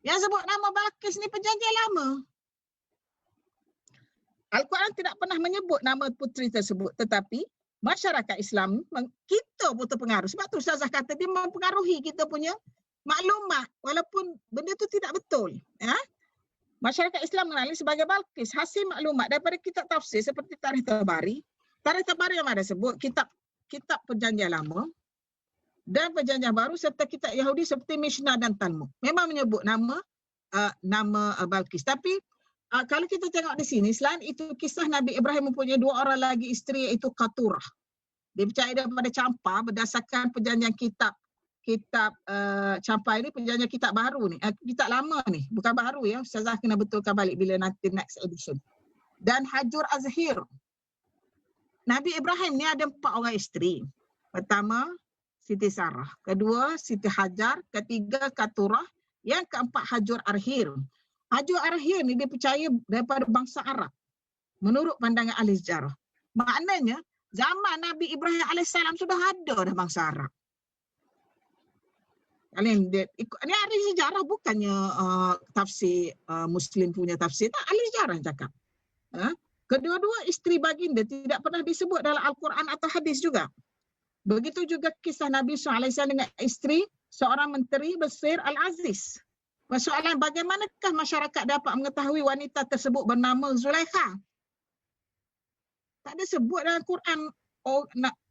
Yang sebut nama Balqis ni perjanjian lama. Al-Quran tidak pernah menyebut nama puteri tersebut, tetapi masyarakat Islam, kita pun terpengaruh. Sebab tu Ustazah kata dia mempengaruhi kita punya maklumat walaupun benda tu tidak betul. Ya? Masyarakat Islam mengenali sebagai Balqis hasil maklumat daripada kitab tafsir seperti Tarikh Tabari. Tarikh Tabari yang ada sebut kitab perjanjian lama dan perjanjian baru serta kitab Yahudi seperti Mishnah dan Talmud. Memang menyebut nama Balqis. Tapi kalau kita tengok di sini, selain itu kisah Nabi Ibrahim mempunyai 2 orang lagi isteri iaitu Qaturah. Dia percaya daripada campa berdasarkan perjanjian kitab campai ni, perjanjian kitab baru ni, kitab lama ni, bukan baru ya. Ustazah kena betulkan balik bila nanti next edition. Dan Hajur Azhir. Nabi Ibrahim ni ada 4 orang isteri. Pertama, Siti Sarah. Kedua, Siti Hajar. Ketiga, Qaturah. Yang keempat, Hajur Arhir. Hajur Arhir ni dia percaya daripada bangsa Arab. Menurut pandangan ahli sejarah. Maknanya, zaman Nabi Ibrahim AS sudah ada dah bangsa Arab. Ini ahli sejarah, bukannya tafsir Muslim punya tafsir. Tak, ahli sejarah yang cakap. Kedua-dua isteri baginda tidak pernah disebut dalam Al-Quran atau hadis juga. Begitu juga kisah Nabi SAW dengan isteri seorang menteri Basir Al-Aziz. Persoalan bagaimanakah masyarakat dapat mengetahui wanita tersebut bernama Zulaikha? Tak ada sebut dalam Quran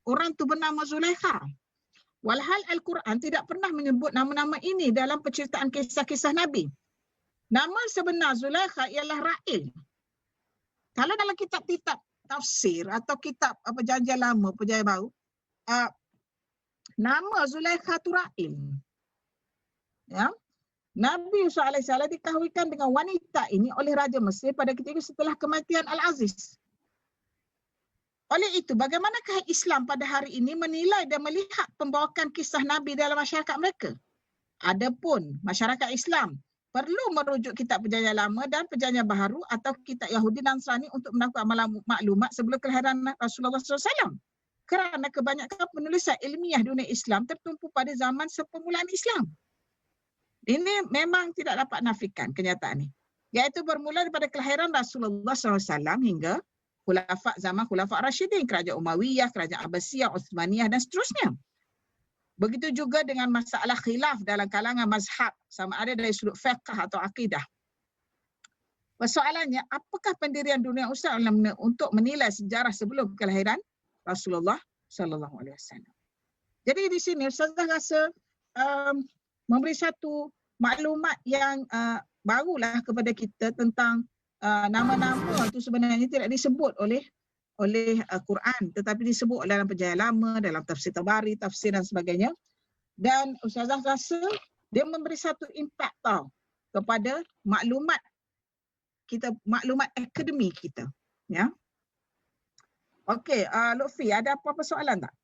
orang tu bernama Zulaikha. Walhal Al-Quran tidak pernah menyebut nama-nama ini dalam penceritaan kisah-kisah Nabi. Nama sebenar Zulaikha ialah Ra'il. Kalau dalam kitab-kitab tafsir atau kitab perjanjian lama, perjanjian baru, nama Zulaikha tu Ra'il. Ya. Nabi Yusuf AS dikahwinkan dengan wanita ini oleh Raja Mesir pada ketika setelah kematian Al-Aziz. Oleh itu, bagaimanakah Islam pada hari ini menilai dan melihat pembawakan kisah Nabi dalam masyarakat mereka? Adapun masyarakat Islam perlu merujuk kitab perjanjian lama dan perjanjian baru atau kitab Yahudi dan Nasrani untuk mendapatkan maklumat sebelum kelahiran Rasulullah SAW. Kerana kebanyakan penulisan ilmiah dunia Islam tertumpu pada zaman sepermulaan Islam. Ini memang tidak dapat nafikan kenyataan ini. Iaitu bermula daripada kelahiran Rasulullah SAW hingga zaman Khulafa' Rashidin, kerajaan Umayyah, kerajaan Abbasiyah, Uthmaniyah dan seterusnya. Begitu juga dengan masalah khilaf dalam kalangan mazhab, sama ada dari sudut fiqh atau akidah. Persoalannya, apakah pendirian dunia usaha untuk menilai sejarah sebelum kelahiran Rasulullah Sallallahu Alaihi Wasallam? Jadi di sini Ustazah rasa memberi satu maklumat yang barulah kepada kita tentang nama-nama itu sebenarnya tidak disebut oleh Quran, tetapi disebut dalam Perjanjian Lama, dalam tafsir Tabari, tafsir dan sebagainya. Dan Ustazah rasa dia memberi satu impak tau kepada maklumat kita, maklumat akademi kita, ya. Okey, Lutfi, ada apa-apa soalan tak?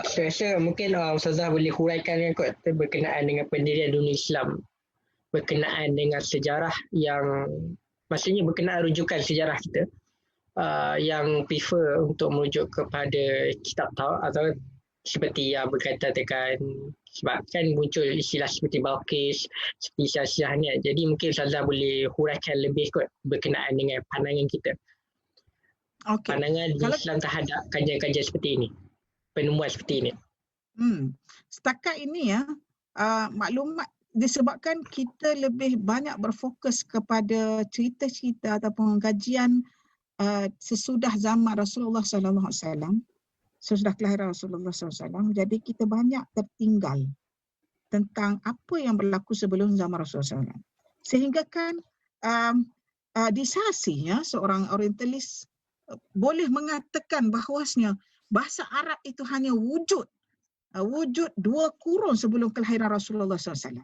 Saya rasa mungkin Ustazah boleh huraikan kan kot berkenaan dengan pendirian dunia Islam, berkenaan dengan sejarah yang maksudnya berkenaan rujukan sejarah kita yang prefer untuk merujuk kepada kitab atau seperti yang berkaitan dengan, sebab kan muncul istilah seperti Balqis, seperti istilah ni. Jadi mungkin Ustazah boleh huraikan lebih kot berkenaan dengan pandangan kita. Okay. Pandangan Islam terhadap kajian-kajian seperti ini, penemuan seperti ini. Setakat ini ya, maklumat disebabkan kita lebih banyak berfokus kepada cerita-cerita ataupun kajian sesudah zaman Rasulullah Sallallahu Alaihi Wasallam, sesudah kelahiran Rasulullah SAW, jadi kita banyak tertinggal tentang apa yang berlaku sebelum zaman Rasulullah SAW. Sehingga kan Disasi, ya, seorang orientalis boleh mengatakan bahawasanya bahasa Arab itu hanya wujud 2 kurun sebelum kelahiran Rasulullah SAW.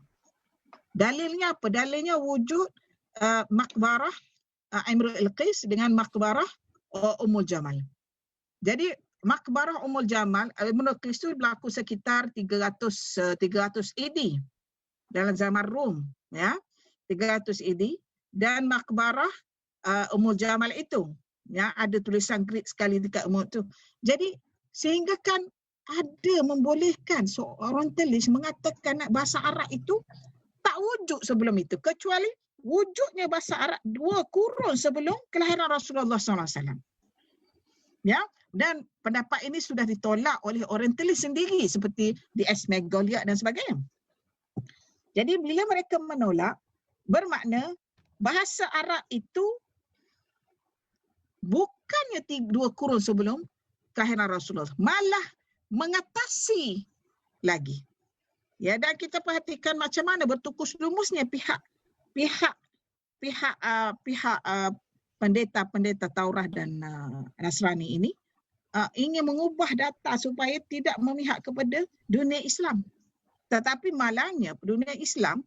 Dalilnya apa? Dalilnya wujud makbarah Imrul Qais dengan makbarah Ummul Jamal. Jadi makbarah Ummul Jamal, Imrul Qais itu berlaku sekitar 300 AD dalam zaman Rom, ya, 300 AD. Dan makbarah Ummul Jamal itu, ya, ada tulisan Greek sekali dekat umur itu. Jadi sehingga kan ada membolehkan seorang tulis mengatakan bahasa Arab itu tak wujud sebelum itu, kecuali wujudnya bahasa Arab 2 kurun sebelum kelahiran Rasulullah SAW. Ya, dan pendapat ini sudah ditolak oleh orientalis sendiri seperti D.S. Magnolia dan sebagainya. Jadi bila mereka menolak, bermakna bahasa Arab itu bukannya 2 kurun sebelum kelahiran Rasulullah, malah mengatasi lagi. Ya, dan kita perhatikan macam mana bertukus lumusnya pihak pendeta Taurah dan Nasrani ini ingin mengubah data supaya tidak memihak kepada dunia Islam. Tetapi malangnya dunia Islam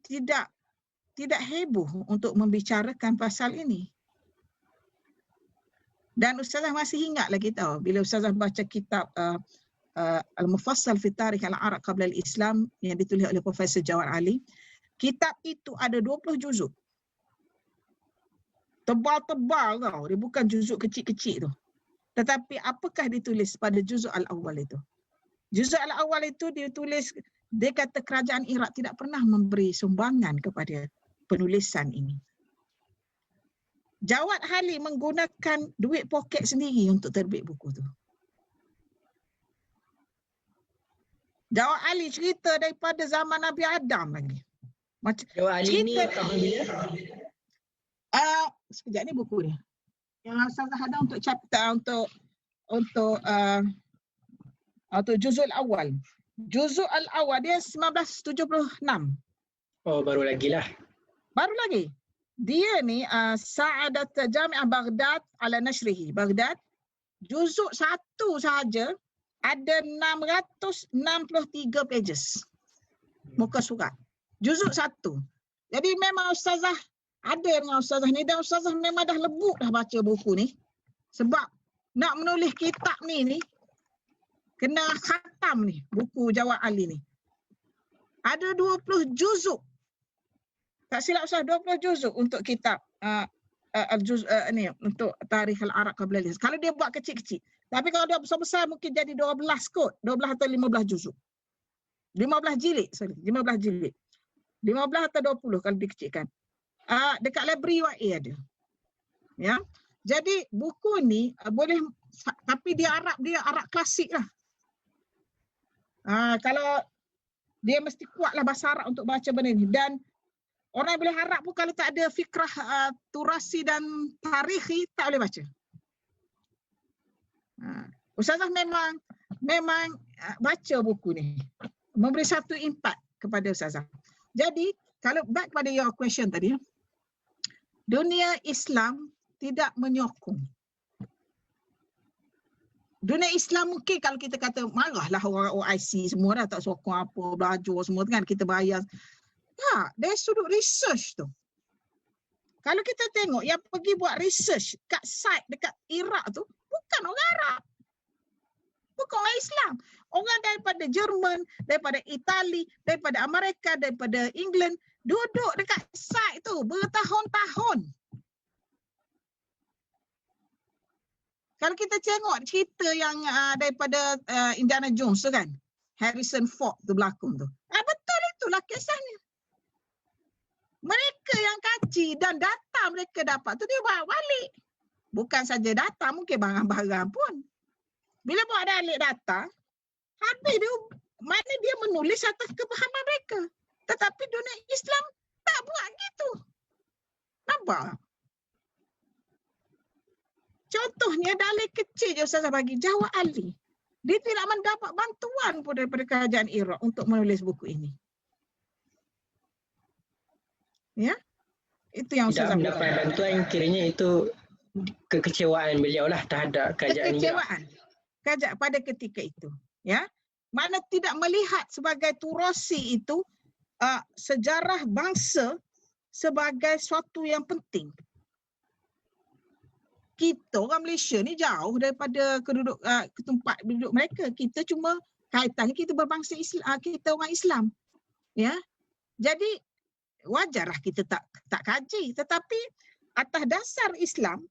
tidak heboh untuk membicarakan pasal ini. Dan Ustazah masih ingat lagi tahu bila Ustazah baca kitab Al-Mufassal fi Tarikh Al-Arab Qabla Al-Islam yang ditulis oleh Profesor Jawad Ali. Kitab itu ada 20 juzuk. Tebal-tebal tau, dia bukan juzuk kecil-kecil tu. Tetapi apakah ditulis pada juzuk al-awwal itu? Juzuk al-awwal itu ditulis, dia kata kerajaan Iraq tidak pernah memberi sumbangan kepada penulisan ini. Jawad Ali menggunakan duit poket sendiri untuk terbit buku tu. Jawad Ali cerita daripada zaman Nabi Adam lagi. Jawad Ali ni tahun bila? Sekejap ni buku dia. Yang Ustazah ada untuk chapter untuk juzul awal. Juzul al-awal dia 1976. Oh, baru lagi lah. Baru lagi. Dia ni Sa'adat Jami'ah Baghdad ala nashrihi. Baghdad. Juzuk 1 sahaja ada 663 pages. Muka surat. Juzuk 1. Jadi memang Ustazah ada dengan Ustazah ni, dan Ustazah memang dah lebut dah baca buku ni. Sebab nak menulis kitab ni kena khatam ni, buku Jawad Ali ni. Ada 20 juzuk. Tak silap Ustazah, 20 juzuk untuk kitab ni, untuk Tarikh Al-Arab Qabla Al-Islam. Kalau dia buat kecil-kecil. Tapi kalau dia besar-besar mungkin jadi 12 kot. 12 atau 15 juzuk. 15 jilid. 15 atau 20 kalau dikecilkan. Dekat library UAE ada. Ya. Jadi buku ni boleh, tapi dia Arab klasik lah. Kalau dia mesti kuatlah bahasa Arab untuk baca benda ni. Dan orang yang boleh Arab pun kalau tak ada fikrah turasi dan tarikhi tak boleh baca. Ustazah memang baca buku ni, memberi satu impact kepada Ustazah. Jadi kalau back pada your question tadi, dunia Islam tidak menyokong. Dunia Islam mungkin kalau kita kata marahlah orang OIC semua dah tak sokong apa, belajar semua kan, kita bayar. Tak, dari sudut research tu. Kalau kita tengok yang pergi buat research kat site dekat Iraq tu, bukan orang Arab. Bukan orang Islam. Orang daripada Jerman, daripada Itali, daripada Amerika, daripada England, duduk dekat site tu bertahun-tahun. Kalau kita tengok cerita yang daripada Indiana Jones tu kan, Harrison Ford tu berlakon tu. Betul itulah kisahnya. Mereka yang kaji dan data mereka dapat tu dia bawa balik. Bukan saja data, mungkin barang-barang pun. Bila bawa balik data, habis dia, mana dia menulis atas kepahaman mereka. Tetapi dunia Islam tak buat gitu. Nampak? Contohnya dalil kecil je Ustazah bagi, Jawad Ali. Dia tidak mendapat bantuan pun daripada kerajaan Iraq untuk menulis buku ini. Ya, itu yang Ustazah mendapat bantuan, kiranya itu kekecewaan beliau lah terhadap kerajaan Iraq. Kerajaan pada ketika itu. Ya, mana tidak melihat sebagai turasi itu sejarah bangsa sebagai suatu yang penting. Kita orang Malaysia ni jauh daripada tempat duduk mereka. Kita cuma kaitannya kita berbangsa Islam, kita orang Islam. Ya. Jadi wajarlah kita tak kaji, tetapi atas dasar Islam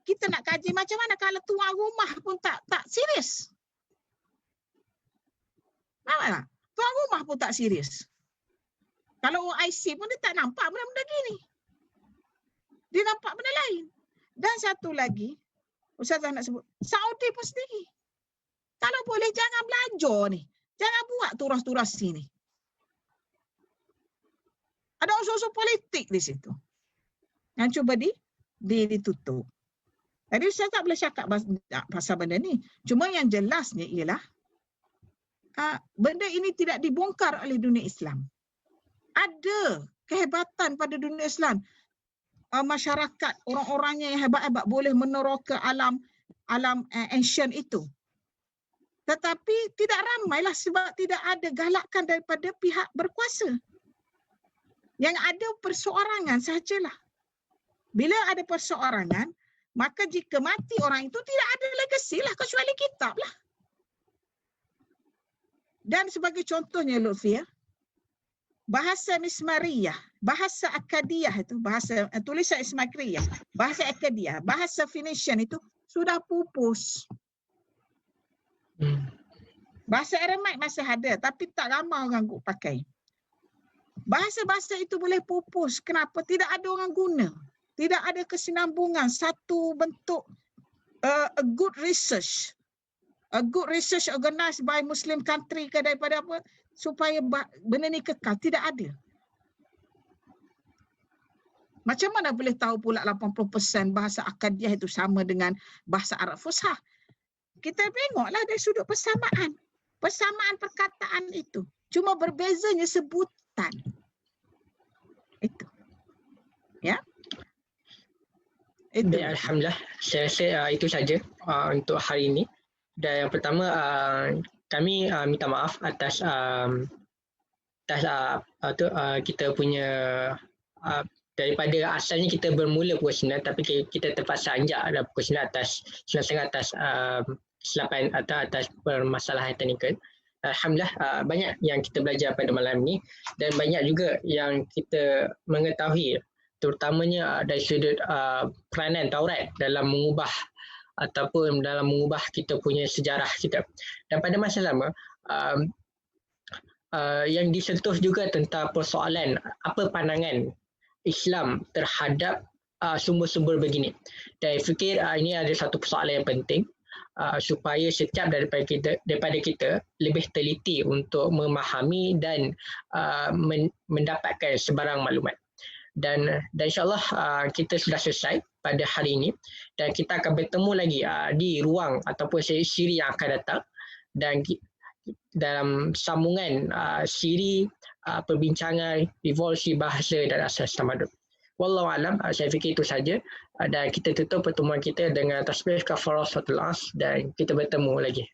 kita nak kaji macam mana kalau tuan rumah pun tak serius. Nampak tak? Tuan rumah pun tak serius. Kalau OIC pun dia tak nampak benda-benda gini. Dia nampak benda lain. Dan satu lagi, Ustazah nak sebut, Saudi pun sendiri. Kalau boleh jangan belajar ni. Jangan buat turas-turas ni. Ada unsur-unsur politik di situ. Yang cuba ditutup. Jadi saya tak boleh cakap pasal benda ni. Cuma yang jelasnya ialah benda ini tidak dibongkar oleh dunia Islam. Ada kehebatan pada dunia Islam. Masyarakat, orang-orangnya yang hebat-hebat boleh meneroka alam ancient itu. Tetapi tidak ramailah sebab tidak ada galakan daripada pihak berkuasa. Yang ada perseorangan sahajalah. Bila ada perseorangan, maka jika mati orang itu tidak ada legasi lah kecuali kitab lah. Dan sebagai contohnya Lutfia, bahasa Mismariyah, bahasa Akkadiyah itu, bahasa tulisan Ismailiyah, bahasa Akkadiyah, bahasa Phoenician itu sudah pupus. Bahasa Aramaik masih ada tapi tak ramai orang pakai. Bahasa-bahasa itu boleh pupus. Kenapa? Tidak ada orang guna. Tidak ada kesinambungan. Satu bentuk a good research. A good research organized by Muslim country ke daripada apa supaya benda ni kekal. Tidak ada. Macam mana boleh tahu pula 80% bahasa Akkadiyah itu sama dengan bahasa Arab Fushah? Kita tengoklah dari sudut persamaan. Persamaan perkataan itu. Cuma berbezanya sebutan. Itu. Ya. Itu. Ya, Alhamdulillah. Saya rasa itu saja untuk hari ini. Dan yang pertama, kami minta maaf atas kita punya daripada asalnya kita bermula pukul 9 tapi kita terpaksa anjak dah pukul 9 atas 9.30 atas kesilapan atau atas permasalahan teknikal. Alhamdulillah banyak yang kita belajar pada malam ini dan banyak juga yang kita mengetahui terutamanya dari sudut peranan Taurat dalam mengubah ataupun dalam mengubah kita punya sejarah kita. Dan pada masa sama yang disentuh juga tentang persoalan apa pandangan Islam terhadap sumber-sumber begini. Dan saya fikir ini ada satu persoalan yang penting supaya setiap daripada kita lebih teliti untuk memahami dan mendapatkan sebarang maklumat. Dan insyaAllah kita sudah selesai pada hari ini dan kita akan bertemu lagi di ruang ataupun siri yang akan datang dan dalam sambungan siri perbincangan evolusi bahasa dan asas tamadun. Wallahualam, saya fikir itu saja dan kita tutup pertemuan kita dengan tasbih kafarah salatul asr dan kita bertemu lagi.